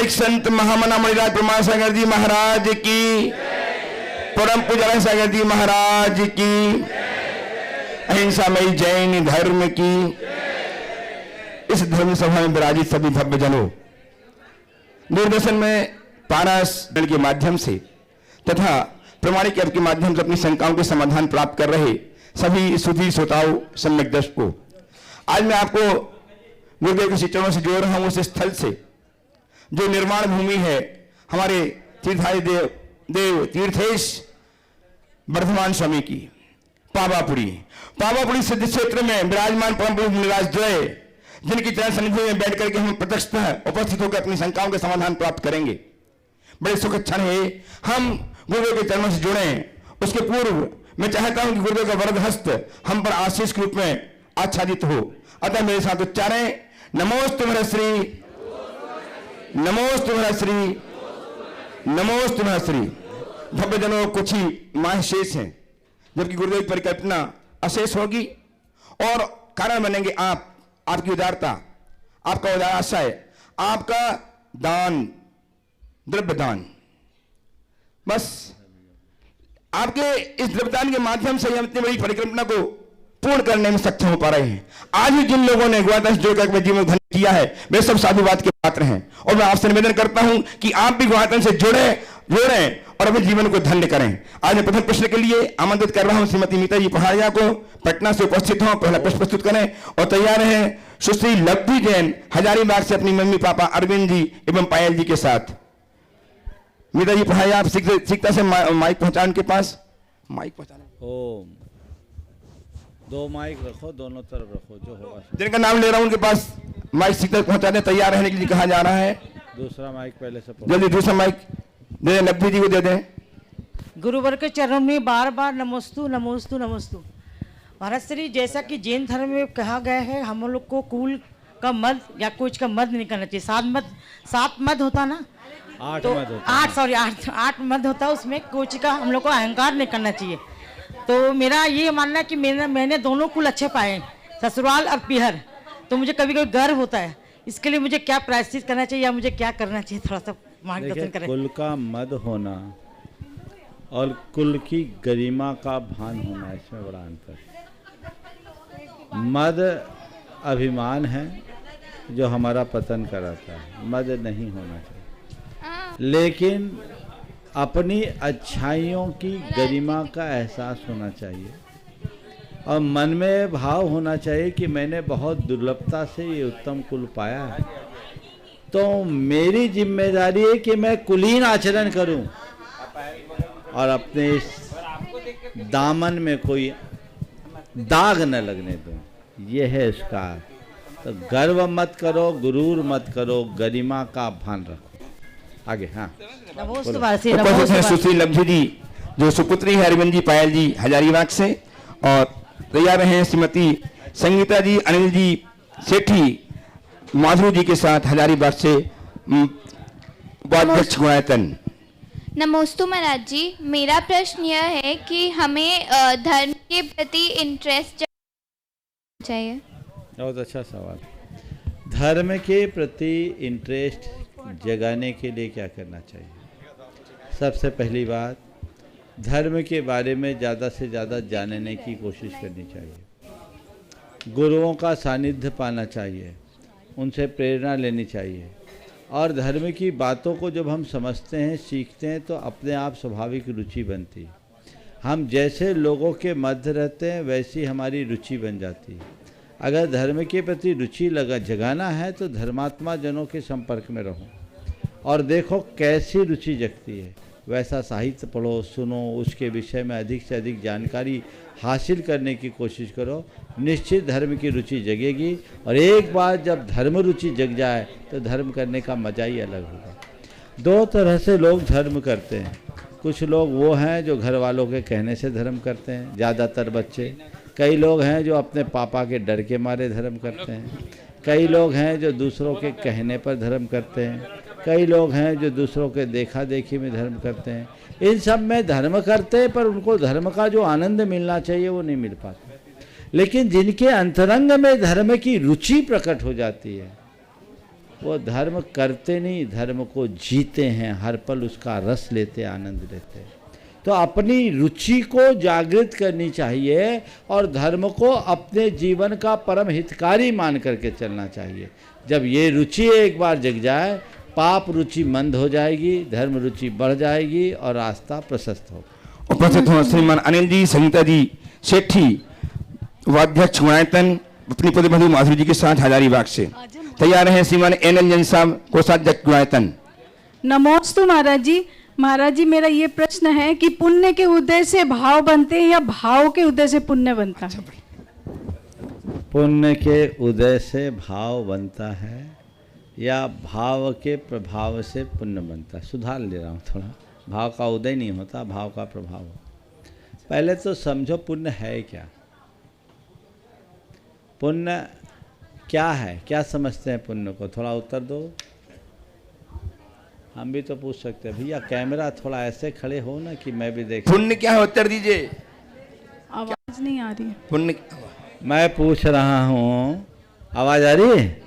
वैदिक संत महामना मुनिराज प्रमाण सागर जी महाराज की, परम पूज्य सागर जी महाराज की, अहिंसामयी जैन धर्म की, इस धर्म सभा में विराजित सभी भव्य जनों, दूरदर्शन में पारस दल के माध्यम से तथा प्रमाणिक ऐप के माध्यम से अपनी शंकाओं के समाधान प्राप्त कर रहे सभी सुधी श्रोताओं, सम्यक दर्शकों, आज मैं आपको गुरुदेव के चरणों से जोड़ रहा हूं उस स्थल से जो निर्माण भूमि है हमारे तीर्थारी देव तीर्थेश वर्धमान स्वामी की, पावापुरी सिद्ध क्षेत्र में विराजमान परम पूज्य मुनिराज द्वय, जिनकी चरण सन्निधि में बैठ करके हम प्रत्यक्षतः उपस्थित होकर अपनी शंकाओं के समाधान प्राप्त करेंगे। बड़े सुखद क्षण है, हम गुरुदेव के चरणों से जुड़े। उसके पूर्व मैं चाहता हूं कि गुरुदेव का वरद हस्त हम पर आशीष के रूप में आच्छादित हो। अतः मेरे साथ उच्चारें, नमोस्तु भरश्री, नमोस्तु भरश्री, नमोस्तु भरश्री। भव्य जनों, कुछ ही माह शेष हैं, जबकि गुरुदेव की परिकल्पना अशेष होगी और कारण बनेंगे आप, आपकी उदारता, आपका उदाराशय, आपका दान, द्रव्य दान। बस आपके इस द्रव्यदान के माध्यम से हम इतनी बड़ी परिकल्पना को पूर्ण करने में सक्षम हो पा रहे हैं। आज भी जिन लोगों ने गुवाहाटी जोड़कर जीवन में धन किया है वे सब साधुवाद के पात्र हैं और मैं आपसे निवेदन करता हूं कि आप भी गुवाहाटी से जुड़ें और अपने जीवन को धन्य करें। आज मैं प्रथम प्रश्न के लिए आमंत्रित कर रहा हूं श्रीमती मीता जी पहाड़िया को, पटना से उपस्थित हों, पहला प्रश्न प्रस्तुत करें और तैयार हैं सुश्री लब्धि जैन हजारीबाग से अपनी मम्मी पापा अरविंद जी एवं पायल जी के साथ। मीता जी पहाड़िया, आप सीखता से माइक पहुंचाने के पास, माइक पहुंचाने। ओम, दो माइक रखो, दोनों तरफ रखो, जो होगा। जिनका नाम ले रहा हूं उनके पास माइक सीख तक पहुंचाने तैयार रहने के लिए कहा जा रहा है। दूसरा माइक पहले से जल्दी दूसरा माइक दे दें, लब्धि जी को दे दें। गुरुवर के चरणों में बार बार नमोस्तु नमोस्तु नमोस्तु। महाराज श्री, जैसा कि जैन धर्म में कहा गया है, हम लोग को कुल का मद या कुछ का मद नहीं करना चाहिए। सात मद होता ना, तो आठ मद होता, उसमें कुछ का हम लोग को अहंकार नहीं करना चाहिए। तो मेरा ये मानना है कि मैंने दोनों कुल अच्छे पाए, ससुराल और पीहर, तो मुझे कभी कभी गर्व होता है। इसके लिए मुझे क्या प्रायश्चित करना चाहिए या मुझे क्या करना चाहिए, थोड़ा सा मार्गदर्शन करें। कुल का मद होना और कुल की गरिमा का भान होना, इसमें बड़ा अंतर। मद अभिमान है जो हमारा पतन कराता है, मद नहीं होना चाहिए। लेकिन अपनी अच्छाइयों की गरिमा का एहसास होना चाहिए और मन में भाव होना चाहिए कि मैंने बहुत दुर्लभता से ये उत्तम कुल पाया है, तो मेरी जिम्मेदारी है कि मैं कुलीन आचरण करूं और अपने इस दामन में कोई दाग न लगने दूं। ये है इसका। तो गर्व मत करो, गुरूर मत करो, गरिमा का भान रखो। आगे। हाँ, सुश्री लब्धि जी जो सुपुत्री है अरविंद जी पायल जी हजारीबाग से, और तैयार हैं श्रीमती संगीता जी अनिल जी सेठी माधुरी जी के साथ हजारीबाग से उपाध्यक्ष गुणायतन। नमोस्तु महाराज जी, मेरा प्रश्न यह है कि हमें धर्म के प्रति इंटरेस्ट चाहिए। बहुत अच्छा सवाल। धर्म के प्रति इंटरेस्ट जगाने के लिए क्या करना चाहिए? सबसे पहली बात, धर्म के बारे में ज़्यादा से ज़्यादा जानने की कोशिश करनी चाहिए। गुरुओं का सानिध्य पाना चाहिए, उनसे प्रेरणा लेनी चाहिए और धर्म की बातों को जब हम समझते हैं, सीखते हैं, तो अपने आप स्वाभाविक रुचि बनती है। हम जैसे लोगों के मध्य रहते हैं वैसी हमारी रुचि बन जाती है। अगर धर्म के प्रति रुचि जगाना है तो धर्मात्मा जनों के संपर्क में रहो और देखो कैसी रुचि जगती है। वैसा साहित्य पढ़ो, सुनो, उसके विषय में अधिक से अधिक जानकारी हासिल करने की कोशिश करो। निश्चित धर्म की रुचि जगेगी और एक बार जब धर्म रुचि जग जाए तो धर्म करने का मज़ा ही अलग होगा। दो तरह से लोग धर्म करते हैं। कुछ लोग वो हैं जो घर वालों के कहने से धर्म करते हैं, ज़्यादातर बच्चे। कई लोग हैं जो अपने पापा के डर के मारे धर्म करते हैं। कई लोग हैं जो दूसरों के कहने पर धर्म करते हैं। कई लोग हैं जो दूसरों के देखा देखी में धर्म करते हैं। इन सब में धर्म करते हैं पर उनको धर्म का जो आनंद मिलना चाहिए वो नहीं मिल पाता। लेकिन जिनके अंतरंग में धर्म की रुचि प्रकट हो जाती है वो धर्म करते नहीं, धर्म को जीते हैं, हर पल उसका रस लेते, आनंद लेते हैं। तो अपनी रुचि को जागृत करनी चाहिए और धर्म को अपने जीवन का परम हितकारी मान करके चलना चाहिए। जब ये रुचि एक बार जग जाए, पाप रुचि मंद हो जाएगी, धर्म रुचि बढ़ जाएगी और रास्ता प्रशस्त होगा। उपस्थित हो श्रीमान अनिल जी, संगीता जी सेठी, वाध्यक्ष गुणायतन अपनी पुत्र बंधु माधुरी जी के साथ हजारीबाग से तैयार हैं श्रीमान एनएल जैन साहब, कोषाध्यक्ष गुणायतन। नमोस्तु महाराज जी। महाराज जी, मेरा ये प्रश्न है कि पुण्य के उदय से भाव बनते हैं या भाव के उदय से पुण्य बनता है? पुण्य के उदय से भाव बनता है या भाव के प्रभाव से पुण्य बनता है? सुधार ले रहा हूँ थोड़ा, भाव का उदय नहीं होता, भाव का प्रभाव होता। पहले तो समझो पुण्य है क्या, पुण्य क्या है, क्या समझते हैं पुण्य को, थोड़ा उत्तर दो। हम भी तो पूछ सकते हैं। भैया कैमरा थोड़ा ऐसे खड़े हो ना कि मैं भी देख। पुण्य क्या है, उत्तर दीजिए। आवाज नहीं आ रही है। पुण्य मैं पूछ रहा हूँ, आवाज आ रही है?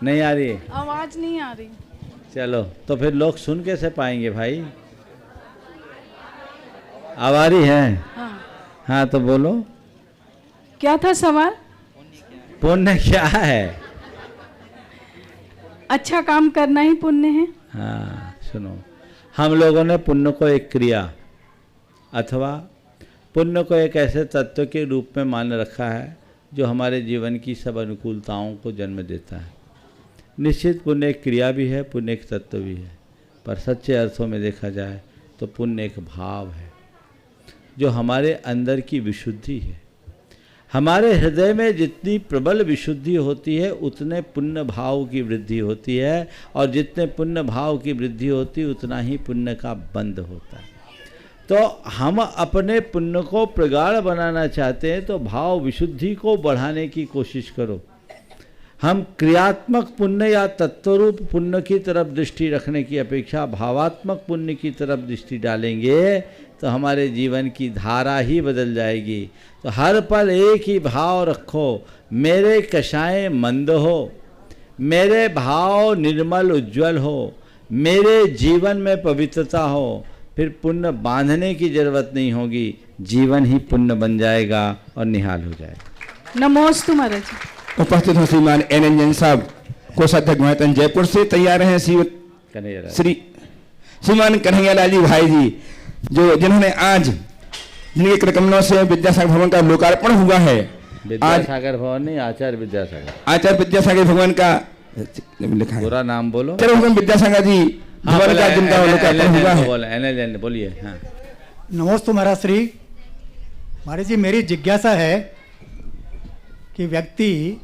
नहीं आ रही? आवाज नहीं आ रही। चलो तो फिर लोग सुन कैसे पाएंगे भाई? अब आ रही है? हाँ तो बोलो, क्या था सवाल? पुण्य क्या है? अच्छा काम करना ही पुण्य है। हाँ सुनो, हम लोगों ने पुण्य को एक क्रिया अथवा पुण्य को एक ऐसे तत्व के रूप में मान रखा है जो हमारे जीवन की सब अनुकूलताओं को जन्म देता है। निश्चित पुण्य एक क्रिया भी है, पुण्य एक तत्व भी है, पर सच्चे अर्थों में देखा जाए तो पुण्य एक भाव है जो हमारे अंदर की विशुद्धि है। हमारे हृदय में जितनी प्रबल विशुद्धि होती है उतने पुण्य भाव की वृद्धि होती है, और जितने पुण्य भाव की वृद्धि होती है उतना ही पुण्य का बंध होता है। तो हम अपने पुण्य को प्रगाढ़ बनाना चाहते हैं तो भाव विशुद्धि को बढ़ाने की कोशिश करो। हम क्रियात्मक पुण्य या तत्वरूप पुण्य की तरफ दृष्टि रखने की अपेक्षा भावात्मक पुण्य की तरफ दृष्टि डालेंगे तो हमारे जीवन की धारा ही बदल जाएगी। तो हर पल एक ही भाव रखो, मेरे कषाय मंद हो, मेरे भाव निर्मल उज्जवल हो, मेरे जीवन में पवित्रता हो, फिर पुण्य बांधने की जरूरत नहीं होगी, जीवन ही पुण्य बन जाएगा और निहाल हो जाएगा। नमोस्तु महाराज जी। उपस्थित हो श्रीमान एनएल जैन साहब, कोषाध्यक्ष गुणायतन जयपुर से तैयार हैं श्रीमान कन्हैयालाल जी भाई जी, जो जिन्होंने आज जिनके कार्यक्रमों से विद्यासागर भवन का लोकार्पण हुआ है। विद्यासागर भवन नहीं, आचार्य विद्यासागर, आचार्य विद्यासागर भवन का लिखा है, पूरा नाम बोलो। चलो विद्यासागर जी भवन का जिनका लोकार्पण हुआ है। बोलिए। हाँ नमोस्तु महाराज श्री। महाराज जी, मेरी जिज्ञासा है कि व्यक्ति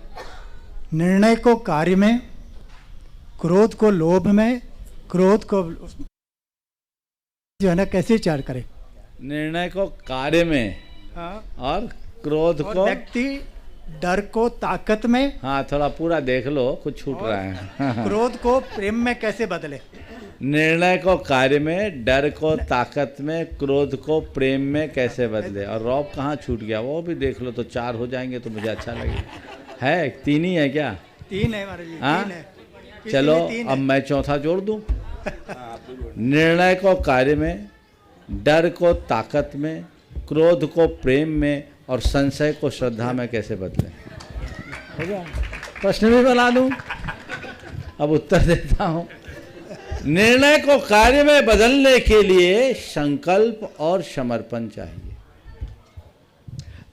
निर्णय को कार्य में, क्रोध को लोभ में, क्रोध को जो है ना कैसे विचार करे? निर्णय को कार्य में, हाँ, और क्रोध को, व्यक्ति डर को ताकत में, हाँ थोड़ा पूरा देख लो, कुछ छूट रहा है। क्रोध को प्रेम में कैसे बदले? निर्णय को कार्य में, डर को ताकत में, क्रोध को प्रेम में कैसे बदले। और रौब कहाँ छूट गया वो भी देख लो, तो 4 हो जाएंगे तो मुझे अच्छा लगेगा। है 3 ही है क्या? 3 है महाराज जी। हाँ? 3 है। चलो अब मैं चौथा जोड़ दूं। निर्णय को कार्य में, डर को ताकत में, क्रोध को प्रेम में और संशय को श्रद्धा में कैसे बदलें। हो गया? प्रश्न भी बना दूं, अब उत्तर देता हूं। निर्णय को कार्य में बदलने के लिए संकल्प और समर्पण चाहिए।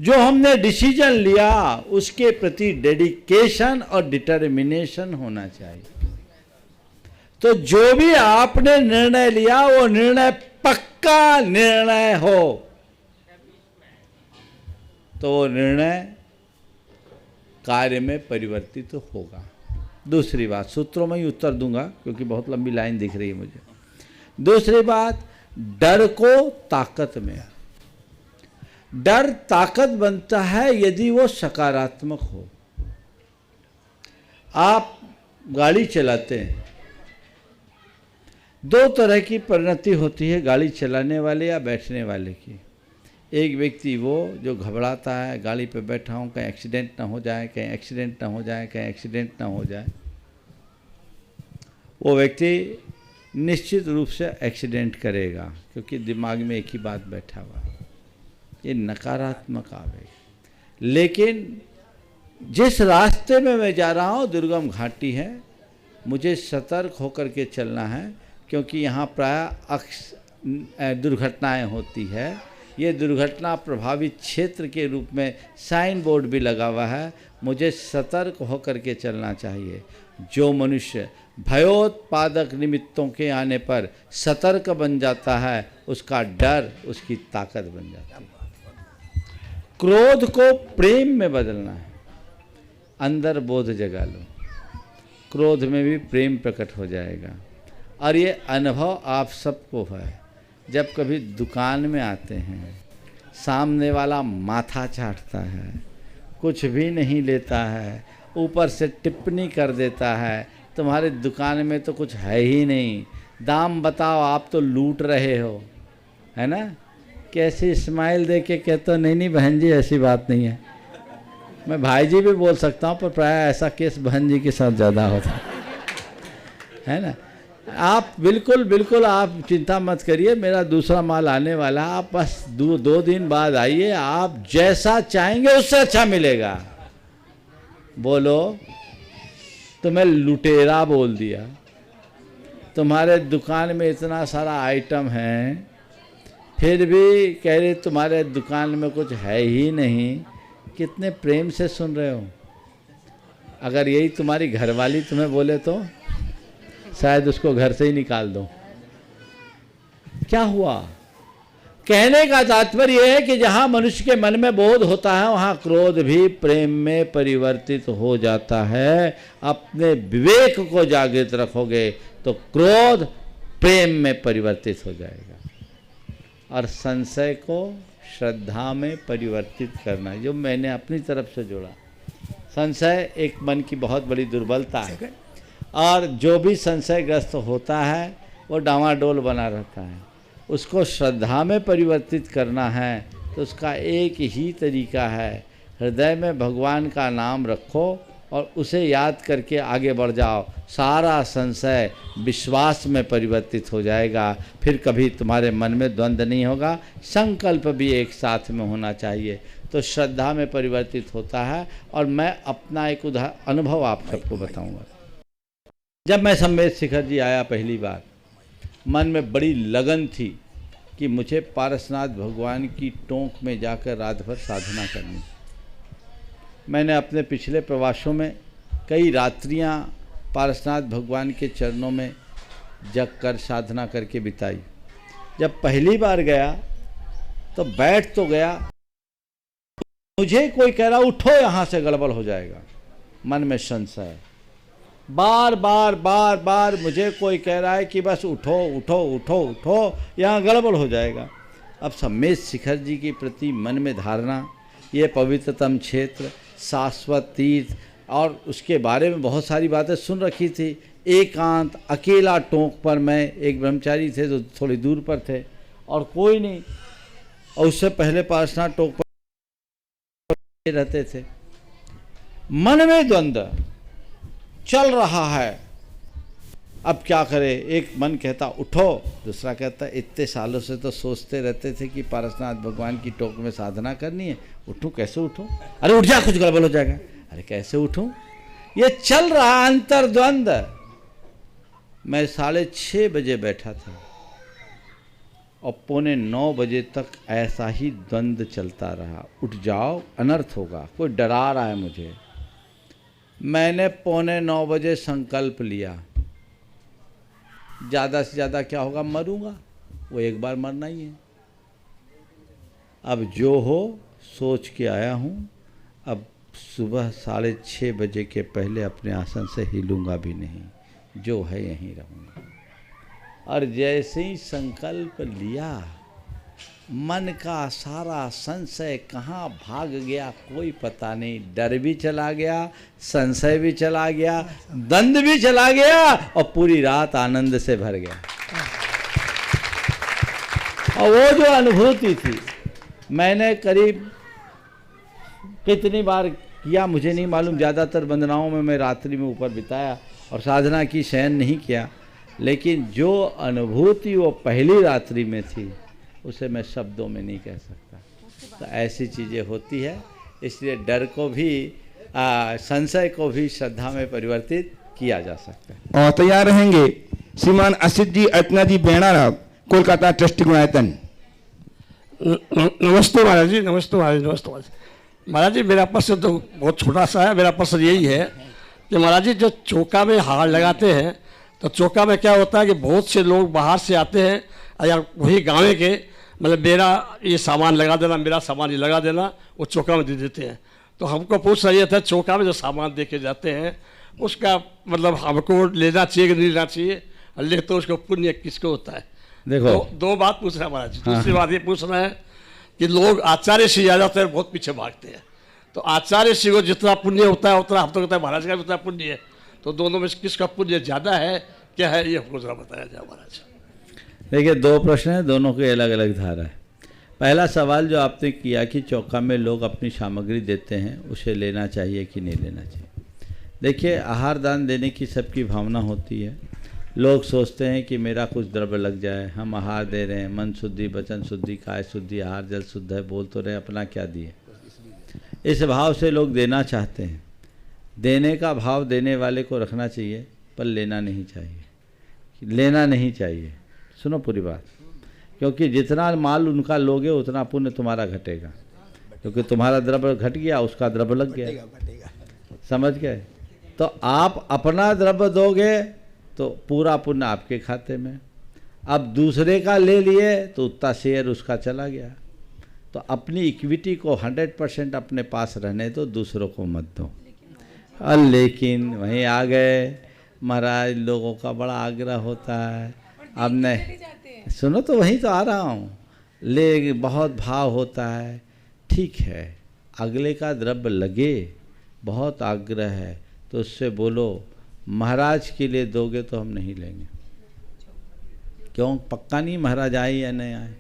जो हमने डिसीजन लिया उसके प्रति डेडिकेशन और डिटर्मिनेशन होना चाहिए। तो जो भी आपने निर्णय लिया वो निर्णय पक्का निर्णय हो, तो वो निर्णय कार्य में परिवर्तित होगा। दूसरी बात, सूत्रों में ही उत्तर दूंगा क्योंकि बहुत लंबी लाइन दिख रही है मुझे। दूसरी बात, डर को ताकत में। डर ताकत बनता है यदि वो सकारात्मक हो। आप गाड़ी चलाते हैं, 2 तरह की परिणति होती है गाड़ी चलाने वाले या बैठने वाले की। एक व्यक्ति वो जो घबराता है, गाड़ी पे बैठा हूँ कहीं एक्सीडेंट ना हो जाए, कहीं एक्सीडेंट ना हो जाए, कहीं एक्सीडेंट ना हो जाए। वो व्यक्ति निश्चित रूप से एक्सीडेंट करेगा, क्योंकि दिमाग में एक ही बात बैठा हुआ है, ये नकारात्मक आवेग। लेकिन जिस रास्ते में मैं जा रहा हूँ दुर्गम घाटी है, मुझे सतर्क होकर के चलना है, क्योंकि यहाँ प्रायः दुर्घटनाएं होती है। ये दुर्घटना प्रभावित क्षेत्र के रूप में साइन बोर्ड भी लगा हुआ है, मुझे सतर्क होकर के चलना चाहिए। जो मनुष्य भयोत्पादक निमित्तों के आने पर सतर्क बन जाता है, उसका डर उसकी ताकत बन जाता है। क्रोध को प्रेम में बदलना है, अंदर बोध जगा लो, क्रोध में भी प्रेम प्रकट हो जाएगा। और ये अनुभव आप सबको है, जब कभी दुकान में आते हैं, सामने वाला माथा चाटता है, कुछ भी नहीं लेता है, ऊपर से टिप्पणी कर देता है, तुम्हारे दुकान में तो कुछ है ही नहीं, दाम बताओ, आप तो लूट रहे हो, है ना। कैसी स्माइल दे के कहते हो, नहीं नहीं बहन जी ऐसी बात नहीं है। मैं भाई जी भी बोल सकता हूँ, पर प्राय ऐसा केस बहन जी के साथ ज़्यादा होता है ना। आप बिल्कुल आप चिंता मत करिए, मेरा दूसरा माल आने वाला, आप बस दो दिन बाद आइए, आप जैसा चाहेंगे उससे अच्छा मिलेगा। बोलो, तुम्हें लुटेरा बोल दिया, तुम्हारे दुकान में इतना सारा आइटम है, फिर भी कह रहे तुम्हारे दुकान में कुछ है ही नहीं। कितने प्रेम से सुन रहे हो। अगर यही तुम्हारी घरवाली तुम्हें बोले तो शायद उसको घर से ही निकाल दो। क्या हुआ? कहने का तात्पर्य यह है कि जहां मनुष्य के मन में बोध होता है, वहां क्रोध भी प्रेम में परिवर्तित हो जाता है। अपने विवेक को जागृत रखोगे तो क्रोध प्रेम में परिवर्तित हो जाएगा। और संशय को श्रद्धा में परिवर्तित करना, जो मैंने अपनी तरफ से जोड़ा। संशय एक मन की बहुत बड़ी दुर्बलता है, और जो भी संशयग्रस्त होता है वो डामाडोल बना रहता है। उसको श्रद्धा में परिवर्तित करना है तो उसका एक ही तरीका है, हृदय में भगवान का नाम रखो और उसे याद करके आगे बढ़ जाओ। सारा संशय विश्वास में परिवर्तित हो जाएगा। फिर कभी तुम्हारे मन में द्वंद्व नहीं होगा। संकल्प भी एक साथ में होना चाहिए, तो श्रद्धा में परिवर्तित होता है। और मैं अपना एक अनुभव आप सबको बताऊंगा। जब मैं सम्मेद शिखर जी आया पहली बार, मन में बड़ी लगन थी कि मुझे पारसनाथ भगवान की टोंक में जाकर रात भर साधना करनी। मैंने अपने पिछले प्रवासों में कई रात्रियां पारसनाथ भगवान के चरणों में जग कर साधना करके बिताई। जब पहली बार गया तो बैठ तो गया, मुझे कोई कह रहा उठो यहाँ से गड़बड़ हो जाएगा। मन में संशय, बार बार मुझे कोई कह रहा है कि बस उठो उठो उठो उठो, यहाँ गड़बड़ हो जाएगा। अब सम्मेद शिखर जी के प्रति मन में धारणा, ये पवित्रतम क्षेत्र, शाश्वत तीर्थ, और उसके बारे में बहुत सारी बातें सुन रखी थी। एकांत अकेला टोंक पर, मैं एक ब्रह्मचारी थे तो थोड़ी दूर पर थे और कोई नहीं, और उससे पहले पारसनाथ टोंक पर रहते थे। मन में द्वंद्व चल रहा है, अब क्या करे। एक मन कहता उठो, दूसरा कहता इतने सालों से तो सोचते रहते थे कि पारसनाथ भगवान की टोक में साधना करनी है, उठूं कैसे उठूं? अरे उठ जा, कुछ गड़बड़ हो जाएगा। अरे कैसे उठूं? ये चल रहा अंतर्द्वंद। मैं 6:30 बजे बैठा था और 8:45 बजे तक ऐसा ही द्वंद्व चलता रहा। उठ जाओ, अनर्थ होगा, कोई डरा रहा है मुझे। मैंने 8:45 बजे संकल्प लिया, ज़्यादा से ज़्यादा क्या होगा, मरूंगा, वो एक बार मरना ही है। अब जो हो सोच के आया हूँ, अब सुबह 6:30 बजे के पहले अपने आसन से हिलूंगा भी नहीं, जो है यहीं रहूँगा। और जैसे ही संकल्प लिया, मन का सारा संशय कहाँ भाग गया कोई पता नहीं। डर भी चला गया, संशय भी चला गया, द्वंद्व भी चला गया, और पूरी रात आनंद से भर गया। और वो जो अनुभूति थी, मैंने करीब कितनी बार किया मुझे नहीं मालूम, ज़्यादातर वंदनाओं में मैं रात्रि में ऊपर बिताया। और साधना की, शयन नहीं किया, लेकिन जो अनुभूति वो पहली रात्रि में थी उसे मैं शब्दों में नहीं कह सकता। तो ऐसी चीज़ें होती है, इसलिए डर को भी संशय को भी श्रद्धा में परिवर्तित किया जा सकता है। और तैयार रहेंगे श्रीमान असित जी अर्चना जी बेणारा, कोलकाता ट्रस्टी गुणायतन। नमस्ते महाराज जी, नमस्ते महाराज, नमस्ते महाराज। महाराज जी मेरा प्रश्न तो बहुत छोटा सा है। मेरा प्रश्न यही है कि महाराज जी जो चौका में हार लगाते हैं तो चौका में क्या होता है कि बहुत से लोग बाहर से आते हैं या वही गाँव के, मतलब मेरा ये सामान लगा देना, मेरा सामान ये लगा देना, वो चौका में दे देते हैं। तो हमको पूछ रही था चौका में जो सामान दे के जाते हैं उसका मतलब हमको लेना चाहिए कि नहीं लेना चाहिए, ले तो उसको पुण्य किसको होता है? देखो दो बात पूछ रहे हैं महाराज। दूसरी बात ये पूछ रहे हैं कि लोग आचार्य श्री आ जाते हैं, बहुत पीछे भागते हैं, तो आचार्य श्री को जितना पुण्य होता है उतना हम तो कहते हैं महाराज का भी उतना पुण्य है, तो दोनों में किसका पुण्य ज़्यादा है, क्या है, ये हमको जरा बताया जाए महाराज। देखिए, दो प्रश्न हैं, दोनों की अलग अलग धारा है। पहला सवाल जो आपने किया कि चौका में लोग अपनी सामग्री देते हैं, उसे लेना चाहिए कि नहीं लेना चाहिए। देखिए, आहार दान देने की सबकी भावना होती है। लोग सोचते हैं कि मेरा कुछ द्रव्य लग जाए, हम आहार दे रहे हैं, मन शुद्धि, वचन शुद्धि, काय शुद्धि, आहार जल शुद्ध है, बोल तो रहे अपना क्या दिए। इस भाव से लोग देना चाहते हैं। देने का भाव देने वाले को रखना चाहिए, पर लेना नहीं चाहिए। लेना नहीं चाहिए, सुनो पूरी बात, क्योंकि जितना माल उनका लोगे उतना पुण्य तुम्हारा घटेगा, क्योंकि तुम्हारा द्रव्य घट गया, उसका द्रव्य लग गया। समझ गए? तो आप अपना द्रव्य दोगे तो पूरा पुण्य आपके खाते में। अब दूसरे का ले लिए तो उतना शेयर उसका चला गया। तो अपनी इक्विटी को 100% अपने पास रहने दो, दूसरों को मत दो। लेकिन वहीं आ गए महाराज, लोगों का बड़ा आग्रह होता है। अब नहीं, सुनो तो वहीं तो आ रहा हूँ, ले बहुत भाव होता है। ठीक है, अगले का द्रव्य लगे, बहुत आग्रह है, तो उससे बोलो महाराज के लिए दोगे तो हम नहीं लेंगे। क्यों? पक्का नहीं महाराज आए या नहीं आए।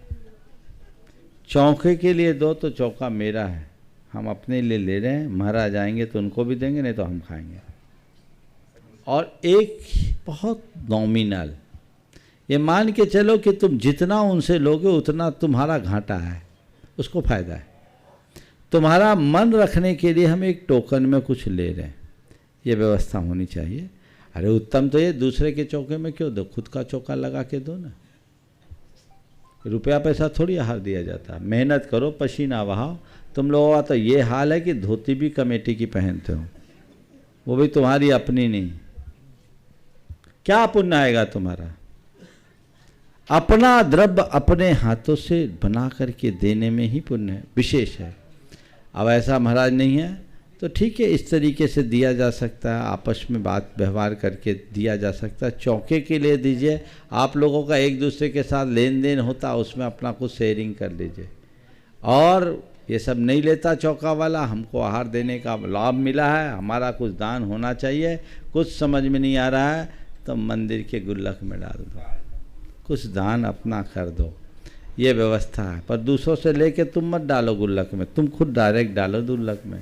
चौके के लिए दो तो चौका मेरा है, हम अपने लिए ले रहे हैं, महाराज आएंगे तो उनको भी देंगे, नहीं तो हम खाएंगे। और एक बहुत नॉमिनल, ये मान के चलो कि तुम जितना उनसे लोगे उतना तुम्हारा घाटा है, उसको फायदा है। तुम्हारा मन रखने के लिए हम एक टोकन में कुछ ले रहे हैं, ये व्यवस्था होनी चाहिए। अरे उत्तम तो ये दूसरे के चौके में क्यों दो, खुद का चौका लगा के दो ना। रुपया पैसा थोड़ी आहार दिया जाता है। मेहनत करो, पसीना बहाओ। तुम लोगों का तो ये हाल है कि धोती भी कमेटी की पहनते हो, वो भी तुम्हारी अपनी नहीं। क्या पुण्य आएगा तुम्हारा? अपना द्रव्य अपने हाथों से बना करके देने में ही पुण्य विशेष है। अब ऐसा महाराज नहीं है तो ठीक है, इस तरीके से दिया जा सकता है, आपस में बात व्यवहार करके दिया जा सकता है। चौके के लिए दीजिए, आप लोगों का एक दूसरे के साथ लेन देन होता, उसमें अपना कुछ शेयरिंग कर लीजिए। और ये सब नहीं लेता चौका वाला, हमको आहार देने का लाभ मिला है, हमारा कुछ दान होना चाहिए, कुछ समझ में नहीं आ रहा है तो मंदिर के गुल्लक में डाल दो, कुछ दान अपना कर दो, ये व्यवस्था है। पर दूसरों से लेके तुम मत डालो गुल्लक में, तुम खुद डायरेक्ट डालो गुल्लक में।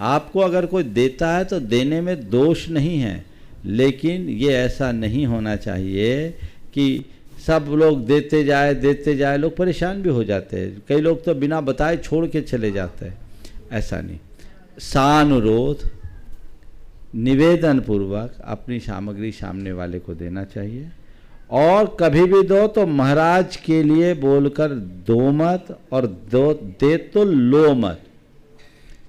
आपको अगर कोई देता है तो देने में दोष नहीं है, लेकिन ये ऐसा नहीं होना चाहिए कि सब लोग देते जाए, लोग परेशान भी हो जाते हैं। कई लोग तो बिना बताए छोड़ के चले जाते हैं, ऐसा नहीं। सानुरोध निवेदन पूर्वक अपनी सामग्री सामने वाले को देना चाहिए। और कभी भी दो तो महाराज के लिए बोलकर दो मत, और दे तो लो मत।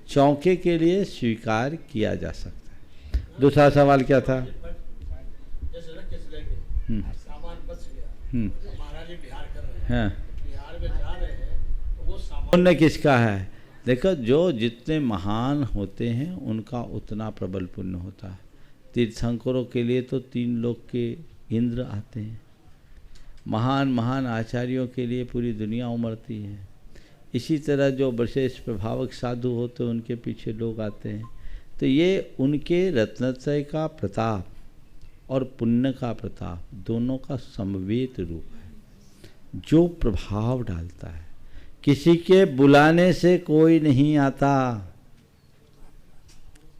चौके के लिए स्वीकार किया जा सकता है। दूसरा सवाल क्या था? हाँ, पुण्य किसका है? देखो, जो जितने महान होते हैं उनका उतना प्रबल पुण्य होता है। तीर्थंकरों के लिए तो 3 लोक के इंद्र आते हैं, महान महान आचार्यों के लिए पूरी दुनिया उमड़ती है। इसी तरह जो विशेष प्रभावक साधु होते हैं उनके पीछे लोग आते हैं। तो ये उनके रत्नत्रय का प्रताप और पुण्य का प्रताप दोनों का समवेत रूप है, जो प्रभाव डालता है। किसी के बुलाने से कोई नहीं आता,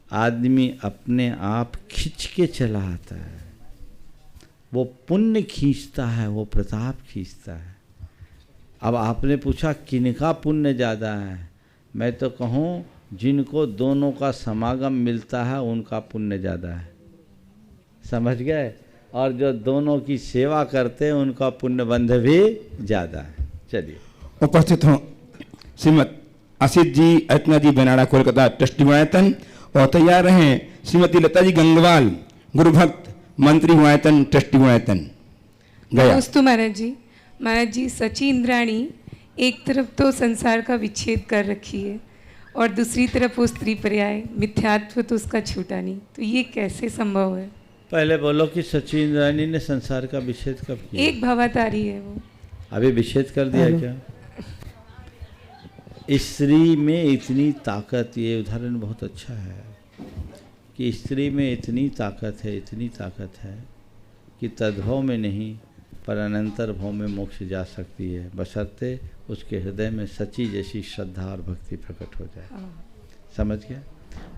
आदमी अपने आप खींच के चला आता है। वो पुण्य खींचता है, वो प्रताप खींचता है। अब आपने पूछा किनका पुण्य ज़्यादा है, मैं तो कहूँ जिनको दोनों का समागम मिलता है उनका पुण्य ज़्यादा है, समझ गए। और जो दोनों की सेवा करते हैं उनका पुण्य बंध भी ज़्यादा है। चलिए उपस्थित हों श्रीमद आशीष जी, अर्चना जी, बेनाड़ा कोलकाता ट्रस्टी गुणायतन, और तैयार रहें श्रीमती लता जी गंगवाल, गुरु भक्त, मंत्री गुणायतन, ट्रस्टी गुणायतन, गया। दोस्तों महाराज जी सची इंद्राणी एक तरफ तो संसार का विच्छेद कर रखी है और दूसरी तरफ वो स्त्री पर्याय मिथ्यात्व तो उसका छूटा नहीं, तो ये कैसे संभव है? पहले बोलो कि सची इंद्राणी ने संसार का विच्छेद कब किया? एक भवातारी है वो। अभी विच्छेद कर दिया क्या? स्त्री में इतनी ताकत, ये उदाहरण बहुत अच्छा है कि स्त्री में इतनी ताकत है, इतनी ताकत है कि तद्भव में नहीं पर अनंतर भव में मोक्ष जा सकती है, बशर्ते उसके हृदय में सची जैसी श्रद्धा और भक्ति प्रकट हो जाए। समझ गया?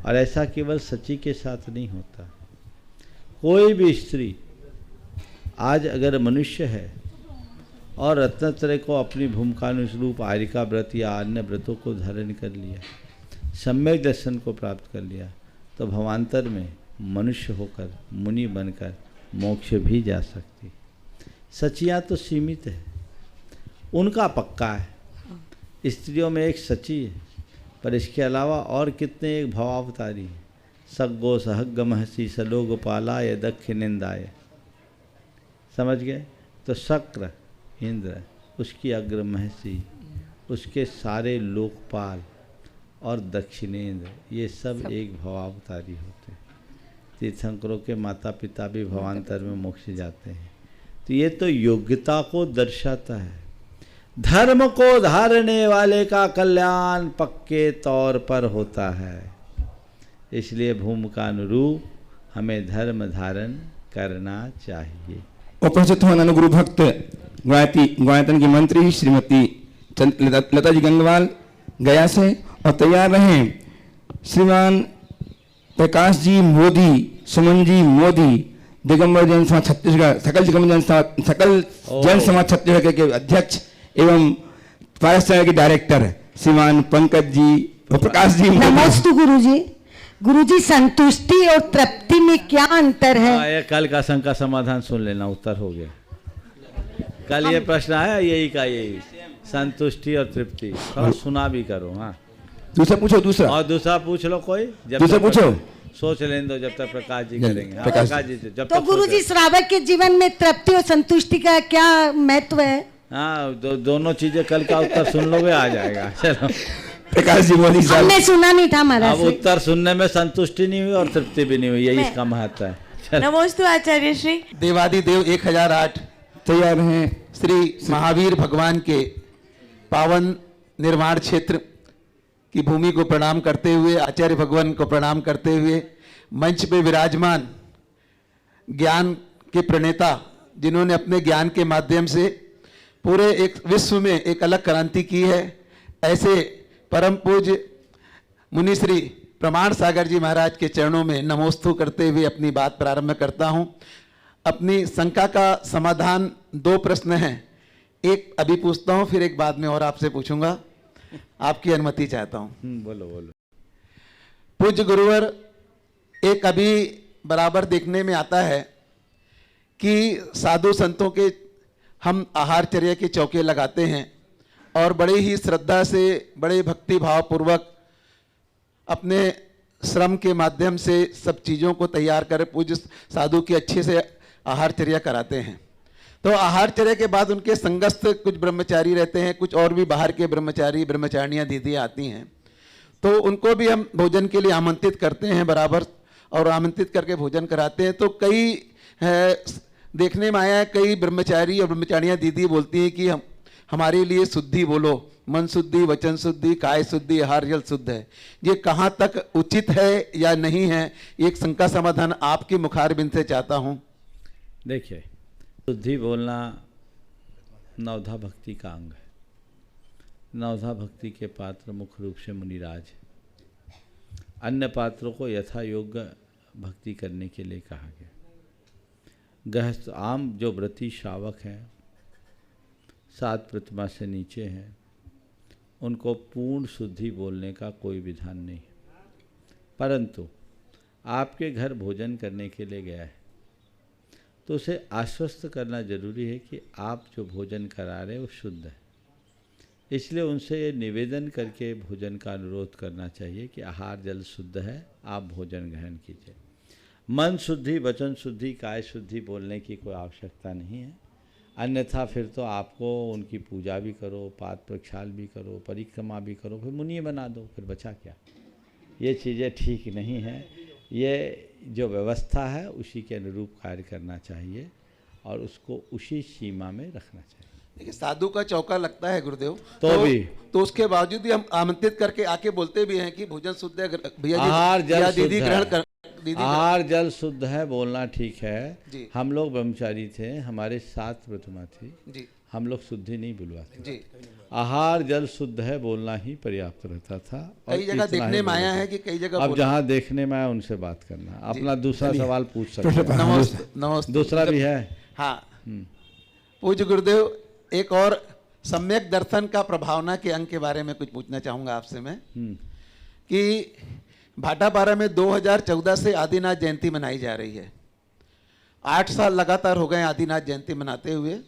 और ऐसा केवल सची के साथ नहीं होता। कोई भी स्त्री आज अगर मनुष्य है और रत्नत्रय को अपनी भूमिकानुरूप आर्यिका व्रत या अन्य व्रतों को धारण कर लिया, सम्यक दर्शन को प्राप्त कर लिया, तो भवांतर में मनुष्य होकर मुनि बनकर मोक्ष भी जा सकती। सचियाँ तो सीमित है, उनका पक्का है। स्त्रियों में एक सची है, पर इसके अलावा और कितने एक भवावतारी हैं। सग्गो सहग्ग महसी सलोगपालाय दक्षिणेंदाय। समझ गए? तो शक्र इंद्र, उसकी अग्र महसी, उसके सारे लोकपाल और दक्षिणेंद्र, ये सब एक भवावतारी होते हैं। तीर्थंकरों के माता पिता भी भवांतर में मोक्ष जाते हैं। तो ये तो योग्यता को दर्शाता है। धर्म को धारने वाले का कल्याण पक्के तौर पर होता है, इसलिए भूमिका अनुरूप हमें धर्म धारण करना चाहिए। उपस्थित हों अनुगुरु भक्त गुणायतन की मंत्री श्रीमती लता जी गंगवाल, गया से, और तैयार रहें श्रीमान प्रकाश जी मोदी, सुमन जी मोदी, दिगंबर जैन समाज छत्तीसगढ़, सकल जैन समाज छत्तीसगढ़ के अध्यक्ष एवं पारस के डायरेक्टर श्रीमान पंकज जी और प्रकाश जी। नमस्ते गुरुजी, संतुष्टि और तृप्ति में क्या अंतर है? ये कल का शंका समाधान सुन लेना, उत्तर हो गया। कल ये प्रश्न आया यही का यही, संतुष्टि और तृप्ति। थोड़ा सुना भी करो। हाँ, दूसरा पूछो। दूसरा और दूसरा पूछ लो कोई, जब दूसरा पूछो, सोच लेने दो जब तक प्रकाश जी करेंगे। प्रकाश जी जब तो गुरुजी श्रावक के जीवन में तृप्ति और संतुष्टि का क्या महत्व है? हाँ, दोनों चीजें कल का उत्तर सुन लोगे, आ जाएगा। चलो प्रकाश जी मोदी साहब, हमने सुना नहीं था महाराज। अब उत्तर सुनने में संतुष्टि नहीं हुई और तृप्ति भी नहीं हुई, यही इसका महत्व है। नमोस्तु आचार्य श्री। देवादिदेव 1008 तैयार हैं श्री महावीर भगवान के पावन निर्माण क्षेत्र की भूमि को प्रणाम करते हुए, आचार्य भगवान को प्रणाम करते हुए, मंच पे विराजमान ज्ञान के प्रणेता जिन्होंने अपने ज्ञान के माध्यम से पूरे एक विश्व में एक अलग क्रांति की है, ऐसे परम पूज्य मुनि श्री प्रमाण सागर जी महाराज के चरणों में नमोस्तु करते हुए अपनी बात प्रारंभ करता हूं। अपनी शंका का समाधान 2 प्रश्न हैं, एक अभी पूछता हूं, फिर एक बाद में और आपसे पूछूंगा, आपकी अनुमति चाहता हूं। बोलो। पूज्य गुरुवर, एक अभी बराबर देखने में आता है कि साधु संतों के हम आहारचर्या के चौके लगाते हैं और बड़े ही श्रद्धा से, बड़े भक्ति भाव पूर्वक अपने श्रम के माध्यम से सब चीज़ों को तैयार कर पूज्य साधु की अच्छे से आहारचर्या कराते हैं। तो आहारचर्या के बाद उनके संगस्थ कुछ ब्रह्मचारी रहते हैं, कुछ और भी बाहर के ब्रह्मचारी ब्रह्मचारियाँ दीदियाँ आती हैं, तो उनको भी हम भोजन के लिए आमंत्रित करते हैं बराबर, और आमंत्रित करके भोजन कराते हैं। तो कई देखने में आया है, कई ब्रह्मचारी और ब्रह्मचारियाँ दीदी बोलती हैं कि हमारे लिए शुद्धि बोलो, मन शुद्धि, वचन शुद्धि, काय शुद्धि, आहार जल शुद्ध है। ये कहाँ तक उचित है या नहीं है, एक शंका समाधान आपके मुखारबिंद से चाहता हूँ। देखिए, शुद्धि बोलना नवधा भक्ति का अंग है। नवधा भक्ति के पात्र मुख्य रूप से मुनिराज है। अन्य पात्रों को यथा योग्य भक्ति करने के लिए कहा गया। गृहस्थ आम जो व्रती श्रावक हैं, 7 प्रतिमा से नीचे हैं, उनको पूर्ण शुद्धि बोलने का कोई विधान नहीं है। परंतु आपके घर भोजन करने के लिए गया है तो उसे आश्वस्त करना जरूरी है कि आप जो भोजन करा रहे हैं वो शुद्ध है। इसलिए उनसे ये निवेदन करके भोजन का अनुरोध करना चाहिए कि आहार जल शुद्ध है, आप भोजन ग्रहण कीजिए। मन शुद्धि, वचन शुद्धि, काय शुद्धि बोलने की कोई आवश्यकता नहीं है। अन्यथा फिर तो आपको उनकी पूजा भी करो, पाद प्रक्षाल भी करो, परिक्रमा भी करो, फिर मुनि बना दो, फिर बचा क्या। ये चीज़ें ठीक नहीं हैं। ये जो व्यवस्था है उसी के अनुरूप कार्य करना चाहिए और उसको उसी सीमा में रखना चाहिए। देखिए, साधु का चौका लगता है गुरुदेव, तो उसके बावजूद भी हम आमंत्रित करके आके बोलते भी हैं कि भोजन शुद्ध है, भैया आहार जी, जल या शुद्ध दीदी है। ग्रहण कर, दीदी आहार जल शुद्ध है बोलना ठीक है जी। हम लोग ब्रह्मचारी थे, हमारे 7 प्रतिमा थी जी हम लोग शुद्धि नहीं बुलवाते जी। आहार जल शुद्ध है बोलना ही पर्याप्त रहता था। और कई जगह इतना देखने ही में आया बोलते है थे। कि कई जगह अब जहाँ देखने में आया उनसे बात करना। अपना दूसरा सवाल पूछ सकते हैं। नमस्ते। दूसरा भी है। हाँ, पूज्य गुरुदेव, एक और सम्यक दर्शन का प्रभावना के अंग के बारे में कुछ पूछना चाहूँगा आपसे मैं कि भाटापारा में 2014 से आदिनाथ जयंती मनाई जा रही है। 8 साल लगातार हो गए आदिनाथ जयंती मनाते हुए।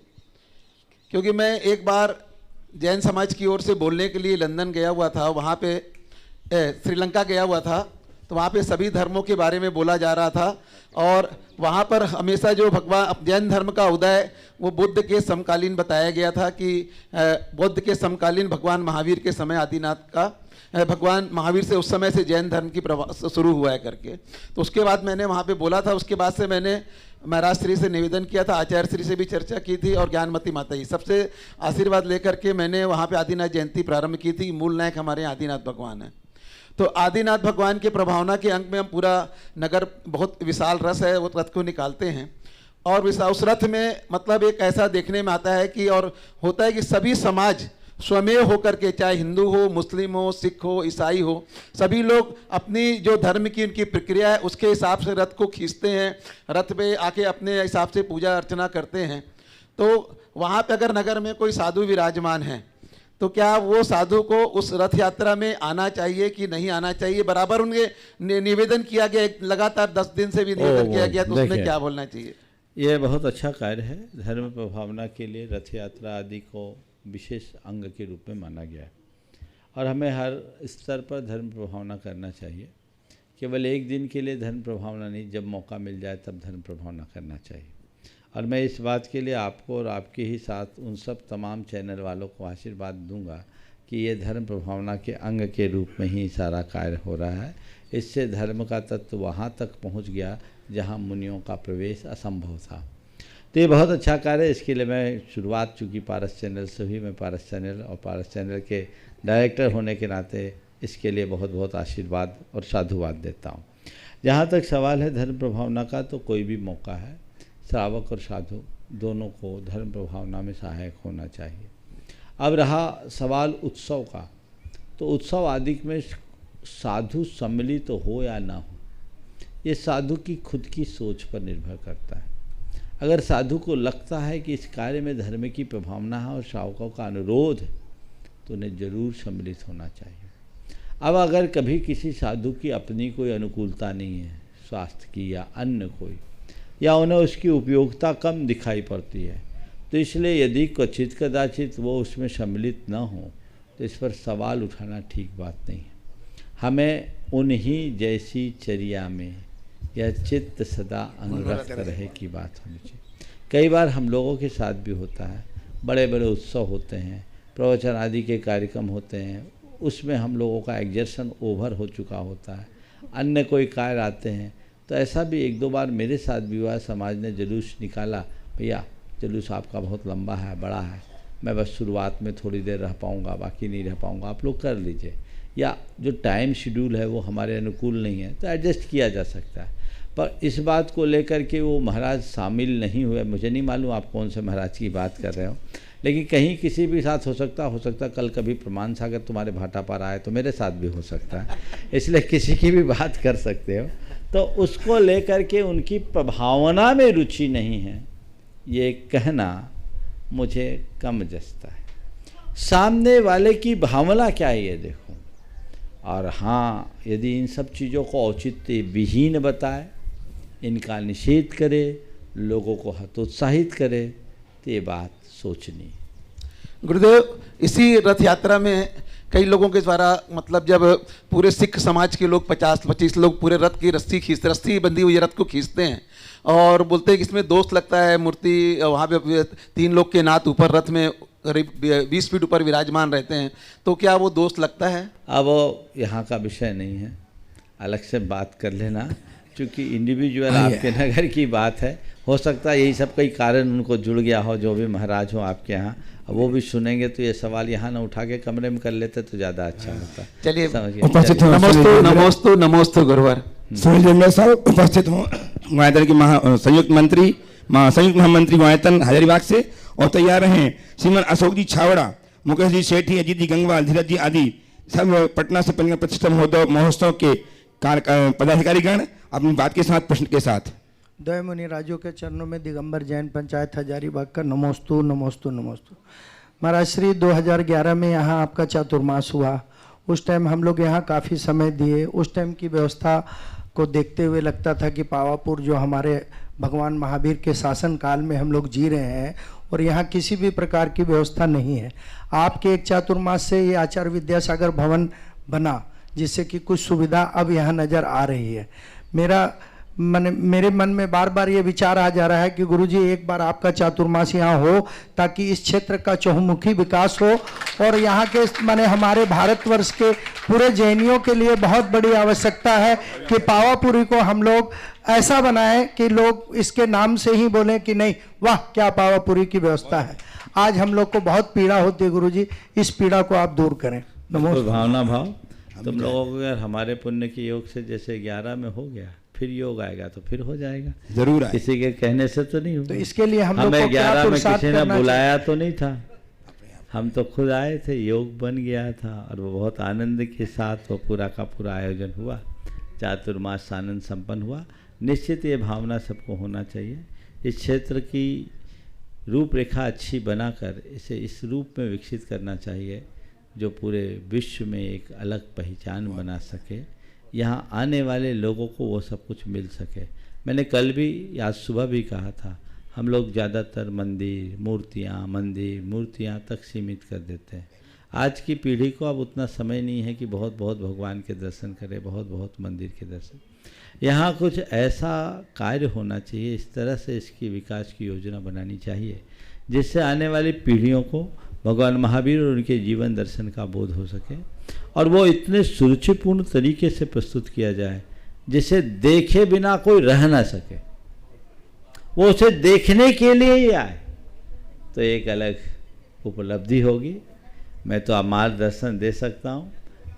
क्योंकि मैं एक बार जैन समाज की ओर से बोलने के लिए लंदन गया हुआ था, वहाँ पे श्रीलंका गया हुआ था, तो वहाँ पे सभी धर्मों के बारे में बोला जा रहा था और वहाँ पर हमेशा जो भगवान जैन धर्म का उदय वो बुद्ध के समकालीन बताया गया था कि बुद्ध के समकालीन भगवान महावीर के समय आदिनाथ का भगवान महावीर से उस समय से जैन धर्म की शुरू हुआ है करके। तो उसके बाद मैंने वहाँ पे बोला था। उसके बाद से मैंने महाराज श्री से निवेदन किया था, आचार्य श्री से भी चर्चा की थी और ज्ञानमती माता जी सबसे आशीर्वाद लेकर के मैंने वहाँ पे आदिनाथ जयंती प्रारंभ की थी। मूल नायक हमारे आदिनाथ भगवान हैं। तो आदिनाथ भगवान के प्रभावना के अंग में हम पूरा नगर, बहुत विशाल रस है, वो रथ को निकालते हैं और उस रथ में मतलब एक ऐसा देखने में आता है कि और होता है कि सभी समाज स्वमेव होकर के, चाहे हिंदू हो, मुस्लिम हो, सिख हो, ईसाई हो, सभी लोग अपनी जो धर्म की उनकी प्रक्रिया है उसके हिसाब से रथ को खींचते हैं, रथ पे आके अपने हिसाब से पूजा अर्चना करते हैं। तो वहाँ पे अगर नगर में कोई साधु विराजमान है तो क्या वो साधु को उस रथ यात्रा में आना चाहिए कि नहीं आना चाहिए? बराबर उनके निवेदन किया गया, लगातार 10 दिन से भी निवेदन किया गया, तो उसमें क्या बोलना चाहिए? ये बहुत अच्छा कार्य है। धर्म प्रभावना के लिए रथ यात्रा आदि को विशेष अंग के रूप में माना गया है और हमें हर स्तर पर धर्म प्रभावना करना चाहिए। केवल एक दिन के लिए धर्म प्रभावना नहीं, जब मौका मिल जाए तब धर्म प्रभावना करना चाहिए। और मैं इस बात के लिए आपको और आपके ही साथ उन सब तमाम चैनल वालों को आशीर्वाद दूंगा कि ये धर्म प्रभावना के अंग के रूप में ही सारा कार्य हो रहा है। इससे धर्म का तत्व वहाँ तक पहुँच गया जहाँ मुनियों का प्रवेश असंभव था। तो ये बहुत अच्छा कार्य है। इसके लिए मैं शुरुआत चूँकि पारस चैनल से हुई, मैं पारस चैनल और पारस चैनल के डायरेक्टर होने के नाते इसके लिए बहुत बहुत आशीर्वाद और साधुवाद देता हूँ। जहाँ तक सवाल है धर्म प्रभावना का, तो कोई भी मौका है, श्रावक और साधु दोनों को धर्म प्रभावना में सहायक होना चाहिए। अब रहा सवाल उत्सव का, तो उत्सव आदि में साधु सम्मिलित तो हो या ना हो, ये साधु की खुद की सोच पर निर्भर करता है। अगर साधु को लगता है कि इस कार्य में धर्म की प्रभावना है और श्रावकों का अनुरोध है तो उन्हें जरूर सम्मिलित होना चाहिए। अब अगर कभी किसी साधु की अपनी कोई अनुकूलता नहीं है, स्वास्थ्य की या अन्य कोई, या उन्हें उसकी उपयोगिता कम दिखाई पड़ती है, तो इसलिए यदि क्वचित कदाचित वो उसमें सम्मिलित न हो तो इस पर सवाल उठाना ठीक बात नहीं है। हमें उन्हीं जैसी चर्या में यह चित्त सदा अनुरक्त रहे की बात होनी चाहिए। कई बार हम लोगों के साथ भी होता है, बड़े बड़े उत्सव होते हैं, प्रवचन आदि के कार्यक्रम होते हैं, उसमें हम लोगों का एग्जर्शन ओवर हो चुका होता है, अन्य कोई कार्य आते हैं। तो ऐसा भी 1-2 बार मेरे साथ भी हुआ। समाज ने जुलूस निकाला, भैया जुलूस आपका बहुत लंबा है, बड़ा है, मैं बस शुरुआत में थोड़ी देर रह पाऊँगा, बाकी नहीं रह पाऊँगा, आप लोग कर लीजिए, या जो टाइम शेड्यूल है वो हमारे अनुकूल नहीं है तो एडजस्ट किया जा सकता है। पर इस बात को लेकर के वो महाराज शामिल नहीं हुए। मुझे नहीं मालूम आप कौन से महाराज की बात कर रहे हो, लेकिन कहीं किसी भी साथ हो सकता कल कभी प्रमाण सागर तुम्हारे भाटा पर आए तो मेरे साथ भी हो सकता है, इसलिए किसी की भी बात कर सकते हो। तो उसको लेकर के उनकी प्रभावना में रुचि नहीं है, ये कहना मुझे कम जचता है। सामने वाले की भावना क्या है ये देखो, और हाँ यदि इन सब चीज़ों को औचित्य विहीन बताए, इनका निषेध करे, लोगों को हतोत्साहित करे, तो ये बात सोचनी। गुरुदेव, इसी रथ यात्रा में कई लोगों के द्वारा मतलब जब पूरे सिख समाज के लोग 50-25 लोग पूरे रथ की रस्सी बंधी हुई रथ को खींचते हैं और बोलते हैं कि इसमें दोष लगता है, मूर्ति वहाँ पे 3 लोग के नाथ ऊपर रथ में करीब 20 फीट ऊपर विराजमान रहते हैं, तो क्या वो दोष लगता है? अब वो यहाँ का विषय नहीं है, अलग से बात कर लेना, क्योंकि इंडिविजुअल आपके नगर की बात है। हो सकता है यही सब कई कारण उनको जुड़ गया हो, जो भी महाराज हो आपके यहाँ, वो भी सुनेंगे तो ये सवाल यहाँ ना उठा के कमरे में कर लेते तो ज़्यादा अच्छा होता। चलिए, नमोस्तु नमोस्तु गुरुवर। सुनील जंगल साहब उपस्थित हों, गोयतन के संयुक्त महामंत्री गोयतन हजारीबाग से, और तैयार हैं श्रीमान अशोक जी छावड़ा, मुकेश जी सेठी, अजीत जी गंगवाल, धीरज जी आदि सब पटना से पंच प्रतिष्ठा महोत्सव के पदाधिकारीगण अपनी बात के साथ, प्रश्न के साथ। द्वय मुनि राजों के चरणों में दिगंबर जैन पंचायत हजारीबाग का नमोस्तु नमोस्तु नमोस्तु। महाराज श्री 2011 में यहाँ आपका चातुर्मास हुआ, उस टाइम हम लोग यहाँ काफ़ी समय दिए। उस टाइम की व्यवस्था को देखते हुए लगता था कि पावापुर जो हमारे भगवान महावीर के शासन काल में हम लोग जी रहे हैं और यहाँ किसी भी प्रकार की व्यवस्था नहीं है। आपके एक चातुर्मास से ये आचार्य विद्यासागर भवन बना, जिससे कि कुछ सुविधा अब यहाँ नज़र आ रही है। मेरे मन में बार बार ये विचार आ जा रहा है कि गुरुजी एक बार आपका चातुर्मास यहाँ हो, ताकि इस क्षेत्र का चहुमुखी विकास हो, और यहाँ के हमारे भारतवर्ष के पूरे जैनियों के लिए बहुत बड़ी आवश्यकता है कि पावापुरी को हम लोग ऐसा बनाएं कि लोग इसके नाम से ही बोलें कि नहीं वाह क्या पावापुरी की व्यवस्था है। आज हम लोग को बहुत पीड़ा होती है गुरुजी, इस पीड़ा को आप दूर करें। भावना भाव तुम लोगों को अगर हमारे पुण्य के योग से जैसे 11 में हो गया, फिर योग आएगा तो फिर हो जाएगा, जरूर आएगा। किसी के कहने से तो नहीं होगा। तो इसके लिए हमें 11 में किसी ने बुलाया तो नहीं था, हम तो खुद आए थे, योग बन गया था और वो बहुत आनंद के साथ वो पूरा का पूरा आयोजन हुआ, चातुर्मास आनंद संपन्न हुआ। निश्चित ये भावना सबको होना चाहिए, इस क्षेत्र की रूपरेखा अच्छी बनाकर इसे इस रूप में विकसित करना चाहिए जो पूरे विश्व में एक अलग पहचान बना सके, यहाँ आने वाले लोगों को वो सब कुछ मिल सके। मैंने कल भी आज सुबह भी कहा था, हम लोग ज़्यादातर मंदिर मूर्तियाँ तक सीमित कर देते हैं। आज की पीढ़ी को अब उतना समय नहीं है कि बहुत बहुत भगवान के दर्शन करे, बहुत बहुत मंदिर के दर्शन। यहाँ कुछ ऐसा कार्य होना चाहिए, इस तरह से इसकी विकास की योजना बनानी चाहिए जिससे आने वाली पीढ़ियों को भगवान महावीर और उनके जीवन दर्शन का बोध हो सके, और वो इतने सुरुचिपूर्ण तरीके से प्रस्तुत किया जाए जिसे देखे बिना कोई रह ना सके, वो उसे देखने के लिए ही आए, तो एक अलग उपलब्धि होगी। मैं तो मार्गदर्शन दे सकता हूँ,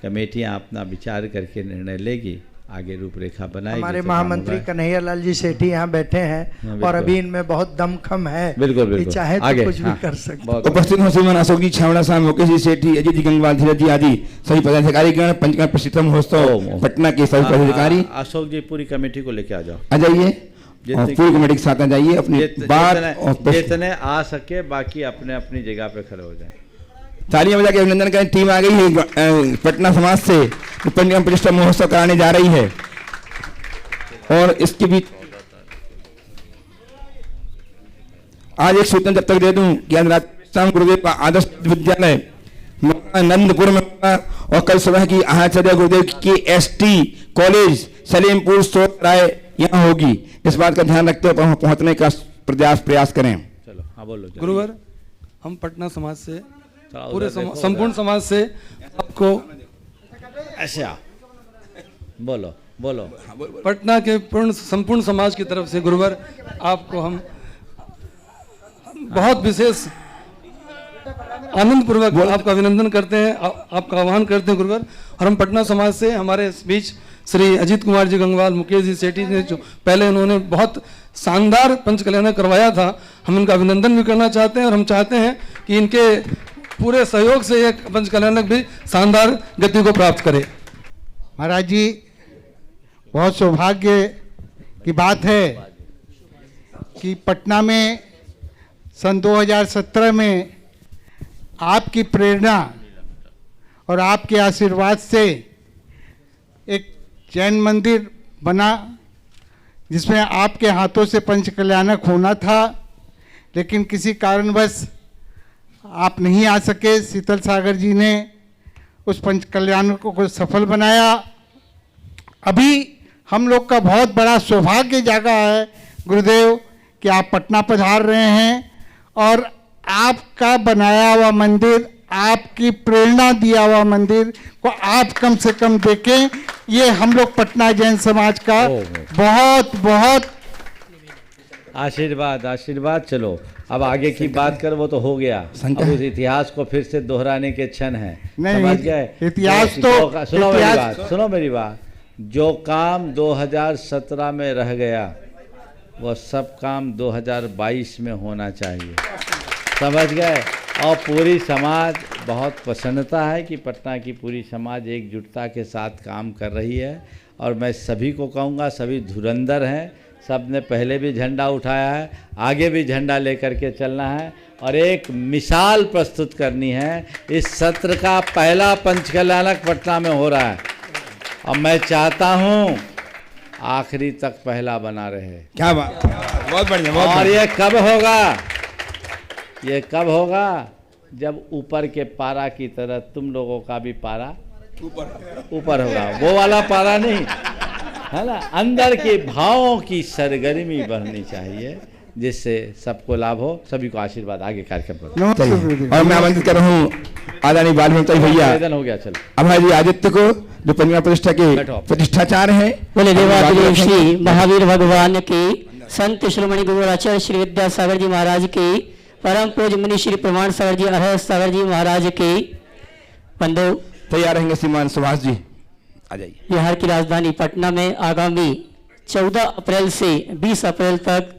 कमेटियाँ अपना विचार करके निर्णय लेगी, आगे रूपरेखा बनाएगी। हमारे महामंत्री कन्हैया लाल जी सेठी यहाँ बैठे हैं और अभी इनमें बहुत दमखम है, बिल्कुल चाहे तो कुछ भी कर सकते। उपस्थित हो श्रीमान अशोक जी छावड़ा साहब, मुकेश जी सेठी, अजीत जी गंगवाल, धीरज जी आदि सभी पदाधिकारीगण, पंचकर्म प्रसिद्धम महोत्सव पटना के सभी पदाधिकारी। अशोक जी पूरी कमेटी को लेके आ जाओ, आ जाइए, पूरी कमेटी के साथ आ जाइए, अपनी बात जितने आ सके, बाकी अपने अपनी जगह पे खड़े हो जाए। तालियां बजा के अभिनंदन करें। टीम आ गई है पटना समाज से, पंचकर्म प्रतिष्ठा महोत्सव कराने जा रही है, और इसके बीच आज एक सूचना जब तक दे दूं कि आज राजस्थान गुरुदेव का आदर्श विद्यालय नंदपुर में होगा, और कल सुबह की आचार्य गुरुदेव की ST कॉलेज सलीमपुर सोत राय यहाँ होगी। इस बात का ध्यान रखते हुए पहुंचने का प्रयास करें। चलो, हाँ बोलो। गुरुवर, हम पटना समाज से, पूरे संपूर्ण समाज से आपको अच्छा बोलो पटना के संपूर्ण समाज की तरफ से गुरुवर आपको हम बहुत विशेष आनंद पूर्वक आपका अभिनंदन करते हैं, आपका आह्वान करते हैं गुरुवर। और हम पटना समाज से, हमारे इस बीच श्री अजीत कुमार जी गंगवाल, मुकेश जी सेठी ने जो पहले उन्होंने बहुत शानदार पंचकल्याण करवाया था, हम उनका अभिनंदन भी करना चाहते हैं। और हम चाहते हैं कि कि इनके पूरे सहयोग से ये पंच कल्याणक भी शानदार गति को प्राप्त करे। महाराज जी, बहुत सौभाग्य की बात है कि पटना में सन 2017 में आपकी प्रेरणा और आपके आशीर्वाद से एक जैन मंदिर बना, जिसमें आपके हाथों से पंच कल्याणक होना था, लेकिन किसी कारणवश आप नहीं आ सके। शीतल सागर जी ने उस पंच कल्याणक को सफल बनाया। अभी हम लोग का बहुत बड़ा सौभाग्य जागा है गुरुदेव कि आप पटना पधार रहे हैं और आपका बनाया हुआ मंदिर, आपकी प्रेरणा दिया हुआ मंदिर को आप कम से कम देखें। ये हम लोग पटना जैन समाज का बहुत बहुत आशीर्वाद आशीर्वाद। चलो अब आगे की बात कर, वो तो हो गया। अब उस इतिहास को फिर से दोहराने के क्षण है, समझ गए? इतिहास तो सुनो मेरी बात। जो काम 2017 में रह गया वो सब काम 2022 में होना चाहिए, समझ गए? और पूरी समाज बहुत प्रसन्नता है कि पटना की पूरी समाज एकजुटता के साथ काम कर रही है। और मैं सभी को कहूँगा, सभी धुरंधर हैं, सब ने पहले भी झंडा उठाया है, आगे भी झंडा लेकर के चलना है और एक मिसाल प्रस्तुत करनी है। इस सत्र का पहला पंच कल्याणक पटना में हो रहा है और मैं चाहता हूँ आखिरी तक पहला बना रहे। क्या बात, बहुत बढ़िया, बहुत और बढ़िया। ये कब होगा? ये कब होगा? जब ऊपर के पारा की तरह तुम लोगों का भी पारा ऊपर होगा। वो वाला पारा नहीं है ना, अंदर के भावों की सरगर्मी बढ़नी चाहिए, जिससे सबको लाभ हो। सभी को आशीर्वाद। आगे कार्यक्रम पर और मैं आमंत्रित कर रहा हूँ आदरणीय बाल भैया। निवेदन हो गया। चलो अभय जी आदित्य को, जो पंचमा प्रतिष्ठा के प्रतिष्ठाचार्य हैं। बोले देवादिदेव श्री महावीर भगवान की, संत श्रोमणी गुरुआचार्य श्री विद्यासागर जी महाराज की, परम पूज्य मुनि श्री प्रमाण सागर जी अरहत सागर जी महाराज की। बंधु तैयार रहेंगे श्रीमान सुभाष जी, आ जाइए। बिहार की राजधानी पटना में आगामी 14 अप्रैल से 20 अप्रैल तक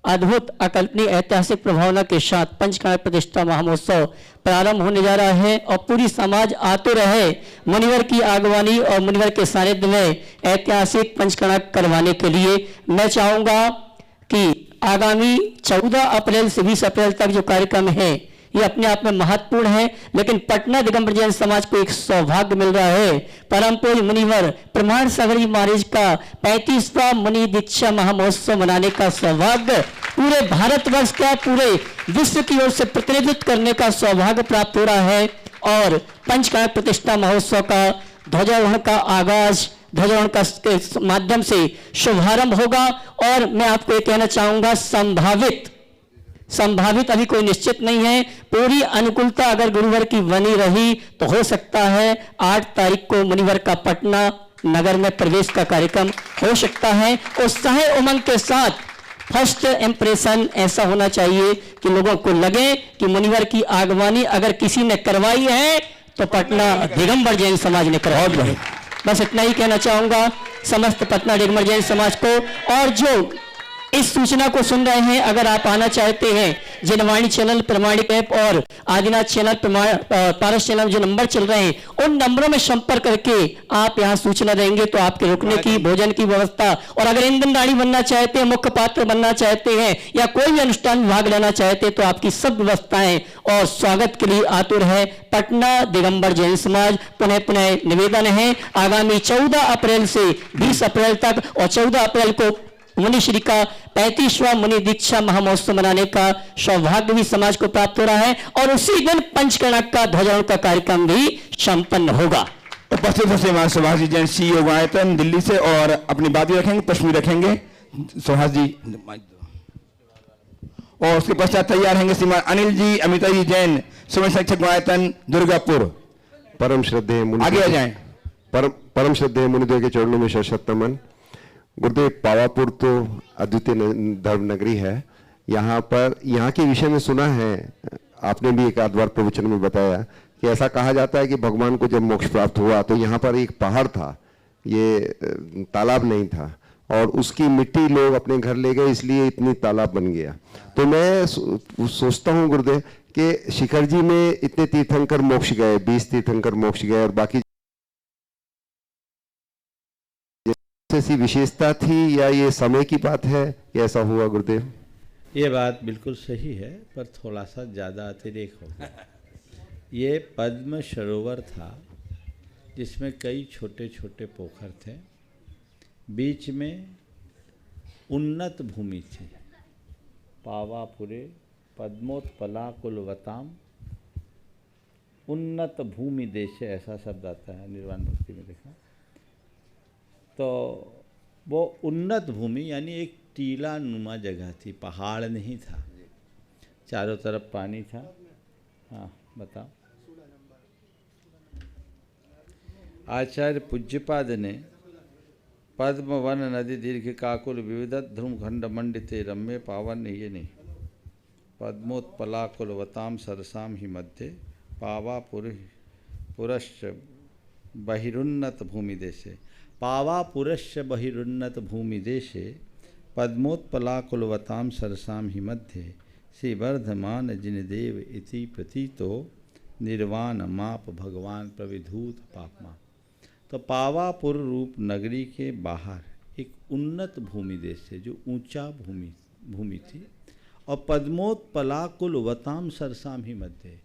अद्भुत अकल्पनीय ऐतिहासिक प्रभावना के साथ पंचकल्याणक प्रतिष्ठा महामहोत्सव प्रारंभ होने जा रहा है और पूरी समाज आतुर है मुनिवर की आगवानी और मुनिवर के सानिध्य में ऐतिहासिक पंचकल्याणक करवाने के लिए। मैं चाहूँगा कि आगामी 14 अप्रैल से 20 अप्रैल तक जो कार्यक्रम है ये अपने आप में महत्वपूर्ण है, लेकिन पटना दिगंबर जैन समाज को एक सौभाग्य मिल रहा है। परम पूज्य मुनिवर प्रमाण सागर जी महाराज का 35वां मुनि दीक्षा महामहोत्सव मनाने का सौभाग्य पूरे भारतवर्ष का, पूरे विश्व की ओर से प्रतिनिधित्व करने का सौभाग्य प्राप्त हो रहा है। और पंचकल्याणक प्रतिष्ठा महोत्सव का ध्वजारोहण का आगाज ध्वजारोहण के माध्यम से शुभारंभ होगा। और मैं आपको ये कहना चाहूंगा, संभावित अभी कोई निश्चित नहीं है, पूरी अनुकूलता अगर गुरुवर की बनी रही तो हो सकता है 8 तारीख को मुनिवर का पटना नगर में प्रवेश का कार्यक्रम हो सकता है। उत्साह उमंग के साथ फर्स्ट इंप्रेशन ऐसा होना चाहिए कि लोगों को लगे कि मुनिवर की आगवानी अगर किसी ने करवाई है तो पटना दिगंबर जैन समाज ने करवाई है। बस इतना ही कहना चाहूंगा समस्त पटना दिगंबर जैन समाज को। और जो इस सूचना को सुन रहे हैं, अगर आप आना चाहते हैं, जनवाणी चैनल, प्रमाणिक ऐप और आदिनाथ चैनल, पारस चैनल जो नंबर चल रहे हैं, उन नंबरों में संपर्क करके आप यहां सूचना देंगे तो आपके रुकने की, भोजन की व्यवस्था, और अगर ईंधन दानी बनना चाहते हैं, मुख्य पात्र बनना चाहते हैं या कोई भी अनुष्ठान में भाग लेना चाहते हैं तो आपकी सब व्यवस्थाएं और स्वागत के लिए आतुर है पटना दिगंबर जैन समाज। पुनः पुनः निवेदन है, आगामी 14 अप्रैल से 20 अप्रैल तक और 14 अप्रैल को मुनिश्री का 35वां मुनि दीक्षा महामहोत्सव मनाने का सौभाग्य भी समाज को प्राप्त हो रहा है और उसी दिन पंचकल्याणक का ध्वजारोहण का कार्यक्रम भी संपन्न होगा। उपस्थित है श्रीमान सुभाष जी जैन, CEO गायतन दिल्ली से, और अपनी बात भी रखेंगे, प्रश्न भी रखेंगे सुभाष जी। और उसके पश्चात तैयार रहेंगे श्रीमान अनिल जी, अमिता जी जैन, समय शिक्षक गायतन दुर्गापुर। परम श्रद्धेय मुनि, आगे आ जाएं। परम श्रद्धेय मुनिदेव के चरणों में शत नमन। गुरुदेव, पावापुर तो अद्वितीय धर्म नगरी है। यहाँ पर यहाँ के विषय में सुना है, आपने भी एक आध बार प्रवचन में बताया कि ऐसा कहा जाता है कि भगवान को जब मोक्ष प्राप्त हुआ तो यहाँ पर एक पहाड़ था, ये तालाब नहीं था, और उसकी मिट्टी लोग अपने घर ले गए, इसलिए इतनी तालाब बन गया। तो मैं सोचता हूँ गुरुदेव कि शिखर जी में इतने तीर्थंकर मोक्ष गए, 20 तीर्थंकर मोक्ष गए, और बाकी ऐसी विशेषता थी या ये समय की बात है या ऐसा हुआ गुरुदेव? ये बात बिल्कुल सही है, पर थोड़ा सा ज़्यादा अतिरेक हो गया। ये पद्म सरोवर था जिसमें कई छोटे छोटे पोखर थे, बीच में उन्नत भूमि थी। पावापुरे पद्मोत्पला कुलवताम उन्नत भूमि देश, ऐसा शब्द आता है निर्वाण भक्ति में देखा। तो वो उन्नत भूमि यानी एक टीला नुमा जगह थी, पहाड़ नहीं था, चारों तरफ पानी था। हाँ बताओ। आचार्य पूज्यपाद ने पद्म वन नदी दीर्घ काकुल विविध ध्रुम खंड मंडिते रम्य पावन, ये नहीं, पद्मोत्पला कुलवताम सरसाम ही मध्य पावा पुरश्च बहिरुन्नत भूमि देशे, पावा पुरश्च बहिरुन्नत भूमि देशे पद्मोत्पला कुलवताम सरसाम ही मध्य श्री वर्धमान जिनदेव इति प्रतीतो निर्वाण माप भगवान प्रविधूत पापमा। तो पावापुर रूप नगरी के बाहर एक उन्नत भूमि देश से जो ऊंचा भूमि थी, और पद्मोत्पला कुलवताम सरसाम ही मध्य,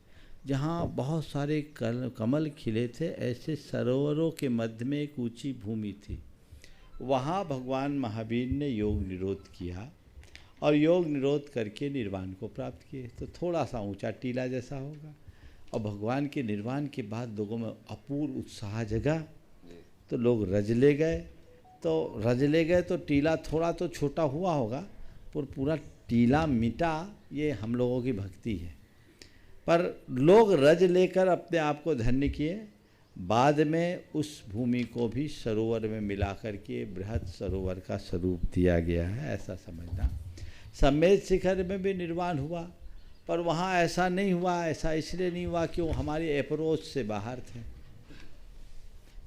जहाँ बहुत सारे कमल खिले थे, ऐसे सरोवरों के मध्य में एक ऊंची भूमि थी। वहाँ भगवान महावीर ने योग निरोध किया और योग निरोध करके निर्वाण को प्राप्त किए। तो थोड़ा सा ऊंचा टीला जैसा होगा, और भगवान के निर्वाण के बाद लोगों में अपूर्व उत्साह जगा, तो लोग रज ले गए तो टीला थोड़ा तो छोटा हुआ होगा, पर पूरा टीला मिटा। ये हम लोगों की भक्ति है। पर लोग रज लेकर अपने आप को धन्य किए, बाद में उस भूमि को भी सरोवर में मिलाकर के बृहद सरोवर का स्वरूप दिया गया है, ऐसा समझना। सम्मेद शिखर में भी निर्वाण हुआ, पर वहाँ ऐसा नहीं हुआ। ऐसा इसलिए नहीं हुआ कि वो हमारी अप्रोच से बाहर थे।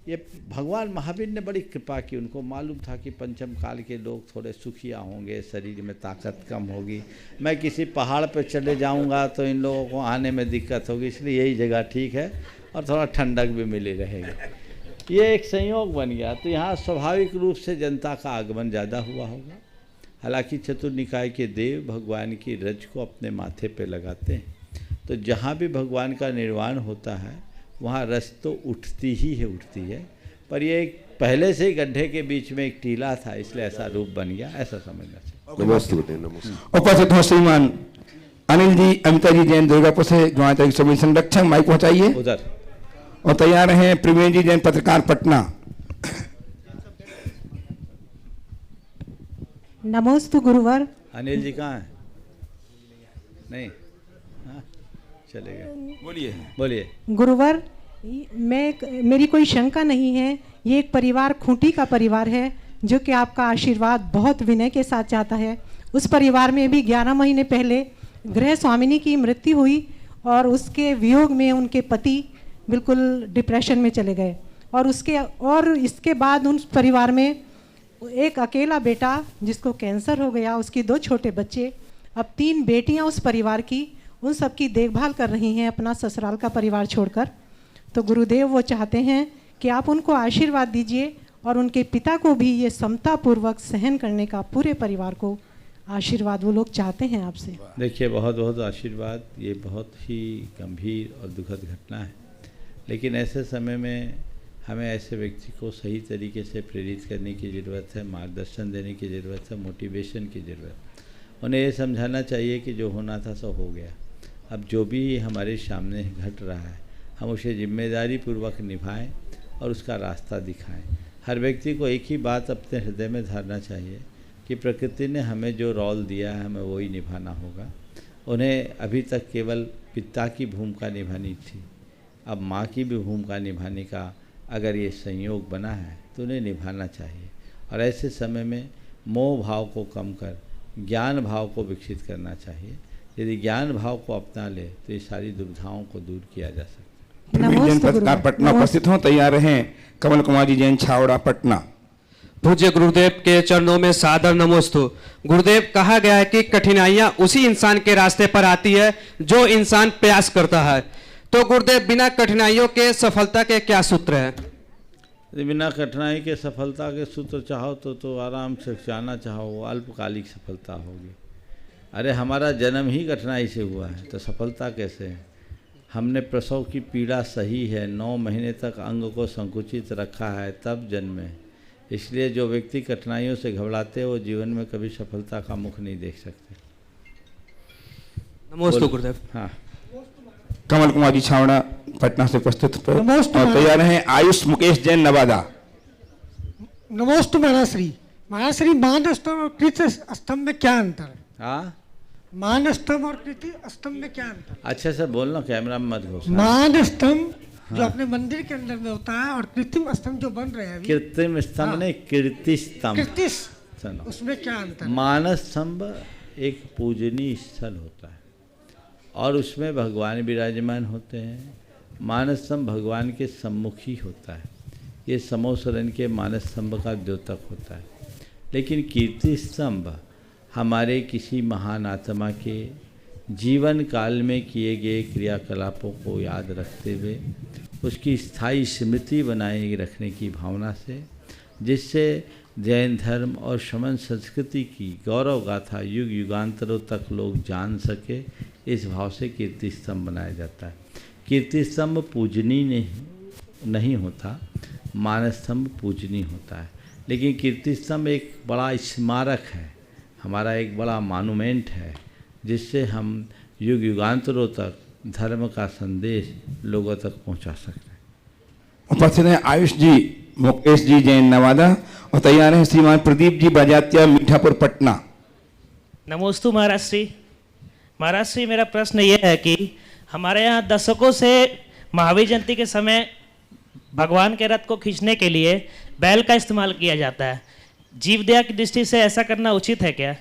ये भगवान महावीर ने बड़ी कृपा की, उनको मालूम था कि पंचम काल के लोग थोड़े सुखिया होंगे, शरीर में ताकत कम होगी, मैं किसी पहाड़ पर चले जाऊंगा तो इन लोगों को आने में दिक्कत होगी, इसलिए यही जगह ठीक है और थोड़ा ठंडक भी मिली रहेगी। ये एक संयोग बन गया। तो यहाँ स्वाभाविक रूप से जनता का आगमन ज़्यादा हुआ होगा। हालांकि चतुर्निकाय के देव भगवान की रज को अपने माथे पे लगाते हैं, तो जहाँ भी भगवान का निर्वाण होता है वहाँ रस तो उठती है, पर ये एक पहले से ही गड्ढे के बीच में एक टीला था, इसलिए ऐसा रूप बन गया, ऐसा समझना चाहिए। नमस्ते। उपस्थित हो श्रीमान अनिल जी, अमिता जी जैन दुर्गापुर से, जो तक सभी संरक्षक माइक पहुंचाइए उधर, और तैयार हैं प्रवीण जी जैन पत्रकार पटना। नमोस्तु गुरुवर। अनिल जी कहाँ हैं? नहीं, हाँ चले गए। बोलिए गुरुवर, मेरी कोई शंका नहीं है। ये एक परिवार खूंटी का परिवार है जो कि आपका आशीर्वाद बहुत विनय के साथ चाहता है। उस परिवार में भी 11 महीने पहले गृह स्वामिनी की मृत्यु हुई और उसके वियोग में उनके पति बिल्कुल डिप्रेशन में चले गए, और इसके बाद उन परिवार में एक अकेला बेटा जिसको कैंसर हो गया, उसकी 2 छोटे बच्चे, अब 3 बेटियां उस परिवार की, उन सब की देखभाल कर रही हैं अपना ससुराल का परिवार छोड़कर। तो गुरुदेव वो चाहते हैं कि आप उनको आशीर्वाद दीजिए और उनके पिता को भी ये समतापूर्वक सहन करने का पूरे परिवार को आशीर्वाद वो लोग चाहते हैं आपसे। देखिए, बहुत बहुत आशीर्वाद। ये बहुत ही गंभीर और दुखद घटना है, लेकिन ऐसे समय में हमें ऐसे व्यक्ति को सही तरीके से प्रेरित करने की ज़रूरत है, मार्गदर्शन देने की ज़रूरत है, मोटिवेशन की ज़रूरत। उन्हें ये समझाना चाहिए कि जो होना था सो हो गया। अब जो भी हमारे सामने घट रहा है हम उसे जिम्मेदारी पूर्वक निभाएं और उसका रास्ता दिखाएं। हर व्यक्ति को एक ही बात अपने हृदय में धारना चाहिए कि प्रकृति ने हमें जो रोल दिया है हमें वही निभाना होगा। उन्हें अभी तक केवल पिता की भूमिका निभानी थी, अब माँ की भी भूमिका निभाने का अगर ये संयोग बना है तो उन्हें निभाना चाहिए। और ऐसे समय में मोह भाव को कम कर ज्ञान भाव को विकसित करना चाहिए। यदि ज्ञान भाव को अपना ले तो ये सारी दुविधाओं को दूर किया जा सकता है। जैन पत्रकार पटना उपस्थित हों, तैयार हैं कमल कुमार जी जैन छावड़ा पटना। पूज्य गुरुदेव के चरणों में सादर नमोस्तु। गुरुदेव, कहा गया है कि कठिनाइयां उसी इंसान के रास्ते पर आती है जो इंसान प्रयास करता है। तो गुरुदेव, बिना कठिनाइयों के सफलता के क्या सूत्र है? बिना कठिनाई के सफलता के सूत्र चाहो तो आराम से जाना चाहो वो अल्पकालिक सफलता होगी। अरे हमारा जन्म ही कठिनाई से हुआ है तो सफलता कैसे है? हमने प्रसव की पीड़ा सही है, 9 महीने तक अंग को संकुचित रखा है तब जन्मे। इसलिए जो व्यक्ति कठिनाइयों से घबराते हैं वो जीवन में कभी सफलता का मुख नहीं देख सकते। नमोस्तु गुरुदेव। हाँ, कमल कुमार जी छावड़ा पटना से प्रस्तुत और तैयार हैं आयुष मुकेश जैन नवादा। नमोस्तु महाराश्री। महाराश्री, मान स्तंभ और कृति स्तंभ में क्या अंतर है? हाँ, मान स्तंभ और कृति स्तंभ में क्या अंतर? अच्छे से बोलना, कैमरा में मत घुसना। मान स्तंभ जो अपने मंदिर के अंदर में होता है और कृत्रिम स्तंभ जो बन रहे हैं अभी। कृत्रिम स्तंभ नहीं, कीर्ति स्तंभ। कीर्ति, उसमें क्या अंतर? मानस स्तंभ एक पूजनीय स्थल होता है और उसमें भगवान विराजमान होते हैं। मानस स्तंभ भगवान के सम्मुख ही होता है। ये समोसरन के मानस स्तंभ का द्योतक होता है। लेकिन कीर्ति स्तंभ हमारे किसी महान आत्मा के जीवन काल में किए गए क्रियाकलापों को याद रखते हुए उसकी स्थायी स्मृति बनाए रखने की भावना से, जिससे जैन धर्म और शमन संस्कृति की गौरव गाथा युग युगांतरों तक लोग जान सके, इस भाव से कीर्ति स्तंभ बनाया जाता है। कीर्ति स्तंभ पूजनीय नहीं होता, मानस स्तंभ पूजनीय होता है। लेकिन कीर्ति स्तंभ एक बड़ा स्मारक है, हमारा एक बड़ा मानूमेंट है, जिससे हम युग युगांतरों तक धर्म का संदेश लोगों तक पहुंचा सकते हैं। उपस्थित हैं आयुष जी मुकेश जी जैन नवादा और तैयार हैं श्रीमान प्रदीप जी बाजात्या मीठापुर पटना। नमोस्तु महाराष्ट्री। महाराष्ट्री, मेरा प्रश्न यह है कि हमारे यहाँ दशकों से महावीर जयंती के समय भगवान के रथ को खींचने के लिए बैल का इस्तेमाल किया जाता है। जीव दया की दृष्टि से ऐसा करना उचित है क्या?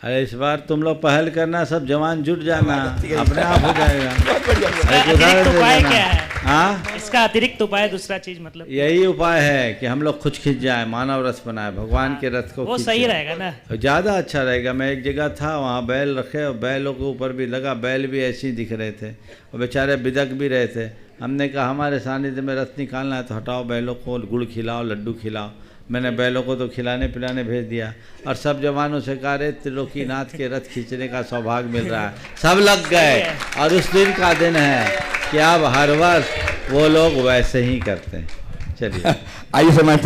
अरे इस बार तुम लोग पहल करना, सब जवान जुट जाना, अपने आप हो जाएगा। अतिरिक्त उपाय क्या है? हाँ, इसका अतिरिक्त उपाय दूसरा चीज मतलब यही उपाय है कि हम लोग खुद खींच जाए, मानव रथ बनाए, भगवान के रथ को। वो सही रहेगा ना? ज़्यादा अच्छा रहेगा। मैं एक जगह था, वहाँ बैल रखे और बैलों के ऊपर भी लगा, बैल भी ऐसे ही दिख रहे थे और बेचारे बिदक भी रहे थे। हमने कहा हमारे सानिध्य में रथ निकालना है तो हटाओ, बैलों को गुड़ खिलाओ, लड्डू खिलाओ। मैंने बैलों को तो खिलाने पिलाने भेज दिया और सब जवानों से कहा रे त्रिलोकीनाथ के रथ खींचने का सौभाग्य मिल रहा है। सब लग गए और उस दिन का दिन है कि अब हर वर्ष वो लोग वैसे ही करते हैं। चलिए आइए समय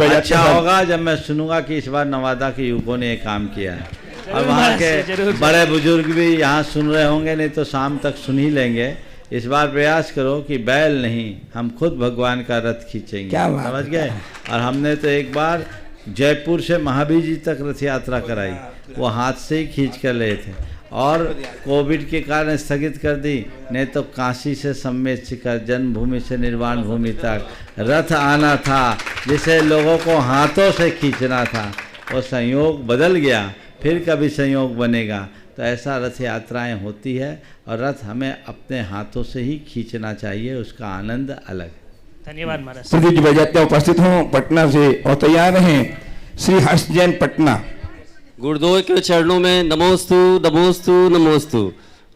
अच्छा होगा जब मैं सुनूंगा कि इस बार नवादा के युवकों ने ये काम किया है और वहाँ के बड़े बुजुर्ग भी यहाँ सुन रहे होंगे, नहीं तो शाम तक सुन ही लेंगे। इस बार प्रयास करो कि बैल नहीं, हम खुद भगवान का रथ खींचेंगे। समझ गए? और हमने तो एक बार जयपुर से महावीर जी तक रथ यात्रा कराई, वो हाथ से ही खींच कर ले थे और कोविड के कारण स्थगित कर दी, नहीं तो काशी से सम्मेत शिखर, जन्मभूमि से निर्वाण भूमि तक रथ आना था, जिसे लोगों को हाथों से खींचना था। वो संयोग बदल गया, फिर कभी संयोग बनेगा। तो ऐसा रथ यात्राएं होती है और रथ हमें अपने हाथों से ही खींचना चाहिए, उसका आनंद अलग है। धन्यवाद महाराज। प्रदीप जी बाजात्या उपस्थित हों पटना से और तैयार हैं श्री हर्ष जैन पटना। गुरुदेव के चरणों में नमोस्तु नमोस्तु नमोस्तु।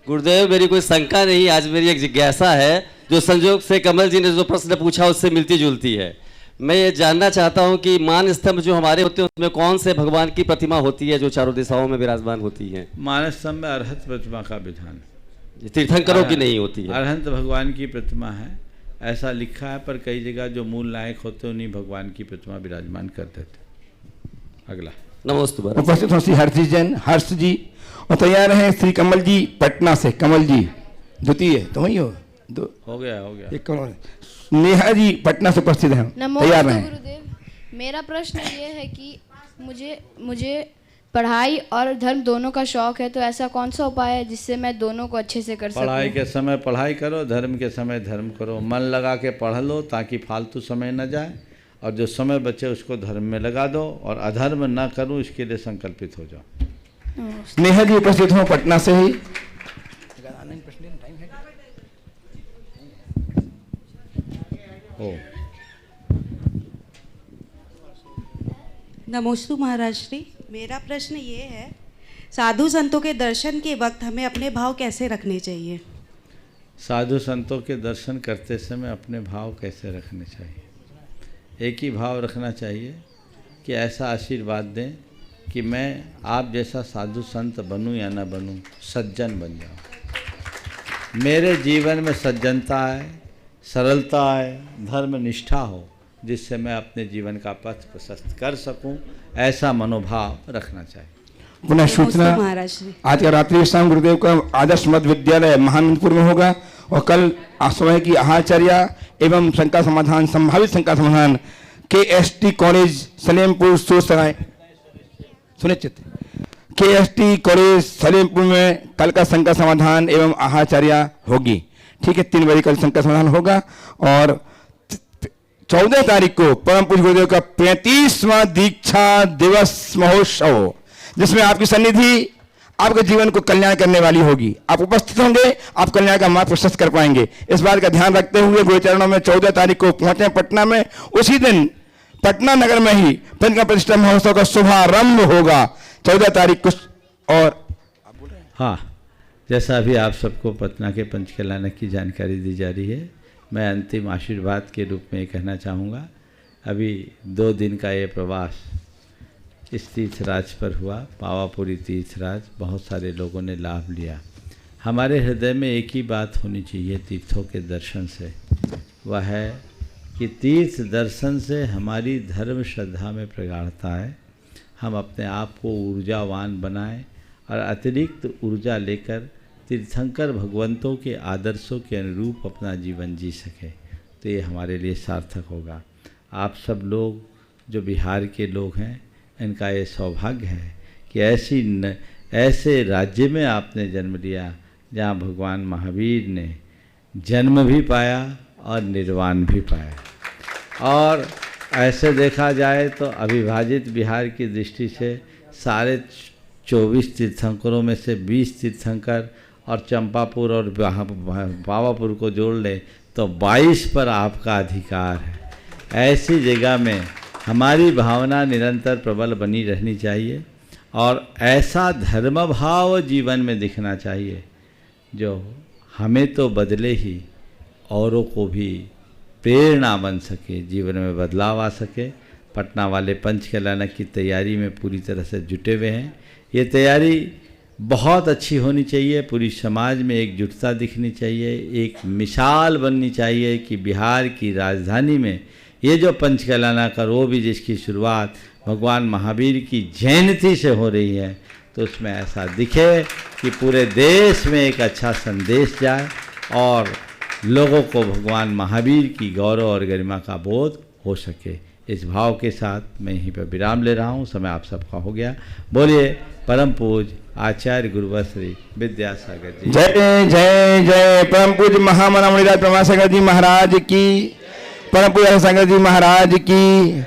गुरुदेव, मेरी कोई शंका नहीं, आज मेरी एक जिज्ञासा है जो संयोग से कमल जी ने जो प्रश्न पूछा उससे मिलती जुलती है। मैं ये जानना चाहता हूँ कि मान स्तंभ जो हमारे होते हैं उसमें कौन से भगवान की प्रतिमा होती है जो चारों दिशाओं में विराजमान होती है? मान स्तंभ में अरहत प्रतिमा का विधान, तीर्थंकरों की नहीं होती है। अरहंत भगवान की प्रतिमा है, ऐसा लिखा है, पर कई जगह जो मूल नायक होते हैं उन्हीं भगवान की प्रतिमा विराजमान कर देते। अगला नमस्ते। उपस्थित हो श्री हर्ष जैन हर्ष जी और तैयार हैं श्री कमल जी पटना से। कमल जी द्वितीय तो वही हो हो गया एक कमल। नेहा जी पटना से उपस्थित हैं, तैयार हैं। गुरुदेव, मेरा प्रश्न ये है कि मुझे पढ़ाई और धर्म दोनों का शौक है, तो ऐसा कौन सा उपाय है जिससे मैं दोनों को अच्छे से कर सकूं? पढ़ाई के समय पढ़ाई करो, धर्म के समय धर्म करो। मन लगा के पढ़ लो ताकि फालतू समय न जाए, और जो समय बचे उसको धर्म में लगा दो, और अधर्म न करूं इसके लिए संकल्पित हो जाओ। नेहा जी उपस्थित हो पटना से ही। नमोस्तु महाराज श्री। मेरा प्रश्न ये है, साधु संतों के दर्शन के वक्त हमें अपने भाव कैसे रखने चाहिए? साधु संतों के दर्शन करते समय अपने भाव कैसे रखने चाहिए? एक ही भाव रखना चाहिए कि ऐसा आशीर्वाद दें कि मैं आप जैसा साधु संत बनूं या ना बनूं, सज्जन बन जाऊं। मेरे जीवन में सज्जनता आए, सरलता आए, धर्म निष्ठा हो, जिससे मैं अपने जीवन का पथ प्रशस्त कर सकूं, ऐसा मनोभाव रखना चाहिए। पुनः सूचना, आज का रात्रि शाम गुरुदेव का आदर्श मध्य विद्यालय महानंदपुर में होगा और कल समय की आहारचर्या एवं शंका समाधान, संभावित शंका समाधान KST कॉलेज सलेमपुर सोसराय सुनिश्चित KST कॉलेज सलेमपुर में कल का शंका समाधान एवं आहारचर्या होगी। ठीक है, 3 बजे कल शंका समाधान होगा और 14 तारीख को परम पूज्य गुरुदेव का 35वां दीक्षा दिवस महोत्सव, जिसमें आपकी सन्निधि आपके जीवन को कल्याण करने वाली होगी। आप उपस्थित होंगे, आप कल्याण का मार्ग प्रशस्त कर पाएंगे। इस बात का ध्यान रखते हुए गुरु चरणों में 14 तारीख को पहुंचे पटना में। उसी दिन पटना नगर में ही पंचकला प्रतिष्ठा महोत्सव का शुभारंभ होगा 14 तारीख को। और हाँ, जैसा अभी आप सबको पटना के पंचकल्याण की जानकारी दी जा रही है, मैं अंतिम आशीर्वाद के रूप में ये कहना चाहूँगा। अभी 2 दिन का ये प्रवास इस तीर्थराज पर हुआ, पावापुरी तीर्थराज, बहुत सारे लोगों ने लाभ लिया। हमारे हृदय में एक ही बात होनी चाहिए तीर्थों के दर्शन से, वह है कि तीर्थ दर्शन से हमारी धर्म श्रद्धा में प्रगाढ़ता है। हम अपने आप को ऊर्जावान बनाएं और अतिरिक्त ऊर्जा लेकर तीर्थंकर भगवंतों के आदर्शों के अनुरूप अपना जीवन जी सके, तो ये हमारे लिए सार्थक होगा। आप सब लोग जो बिहार के लोग हैं, इनका ये सौभाग्य है कि ऐसे राज्य में आपने जन्म लिया जहाँ भगवान महावीर ने जन्म भी पाया और निर्वाण भी पाया। और ऐसे देखा जाए तो अविभाजित बिहार की दृष्टि से सारे 24 तीर्थंकरों में से 20 तीर्थंकर और चंपापुर और पावापुर को जोड़ लें तो 22 पर आपका अधिकार है। ऐसी जगह में हमारी भावना निरंतर प्रबल बनी रहनी चाहिए और ऐसा धर्म भाव जीवन में दिखना चाहिए जो हमें तो बदले ही औरों को भी प्रेरणा बन सके, जीवन में बदलाव आ सके। पटना वाले पंचकल्याण की तैयारी में पूरी तरह से जुटे हुए हैं। ये तैयारी बहुत अच्छी होनी चाहिए, पूरी समाज में एकजुटता दिखनी चाहिए, एक मिसाल बननी चाहिए कि बिहार की राजधानी में ये जो पंचकल्याण का वो भी जिसकी शुरुआत भगवान महावीर की जयंती से हो रही है, तो उसमें ऐसा दिखे कि पूरे देश में एक अच्छा संदेश जाए और लोगों को भगवान महावीर की गौरव और गरिमा का बोध हो सके। इस भाव के साथ मैं यहीं पर विराम ले रहा हूँ। समय आप सबका हो गया। बोलिए परम पूज्य आचार्य गुरुवर श्री विद्यासागर जी। जय जय जय। परम पूज्य महामना मुनिराज प्रमासागर जी महाराज की, परम पूज्य सागर जी महाराज की।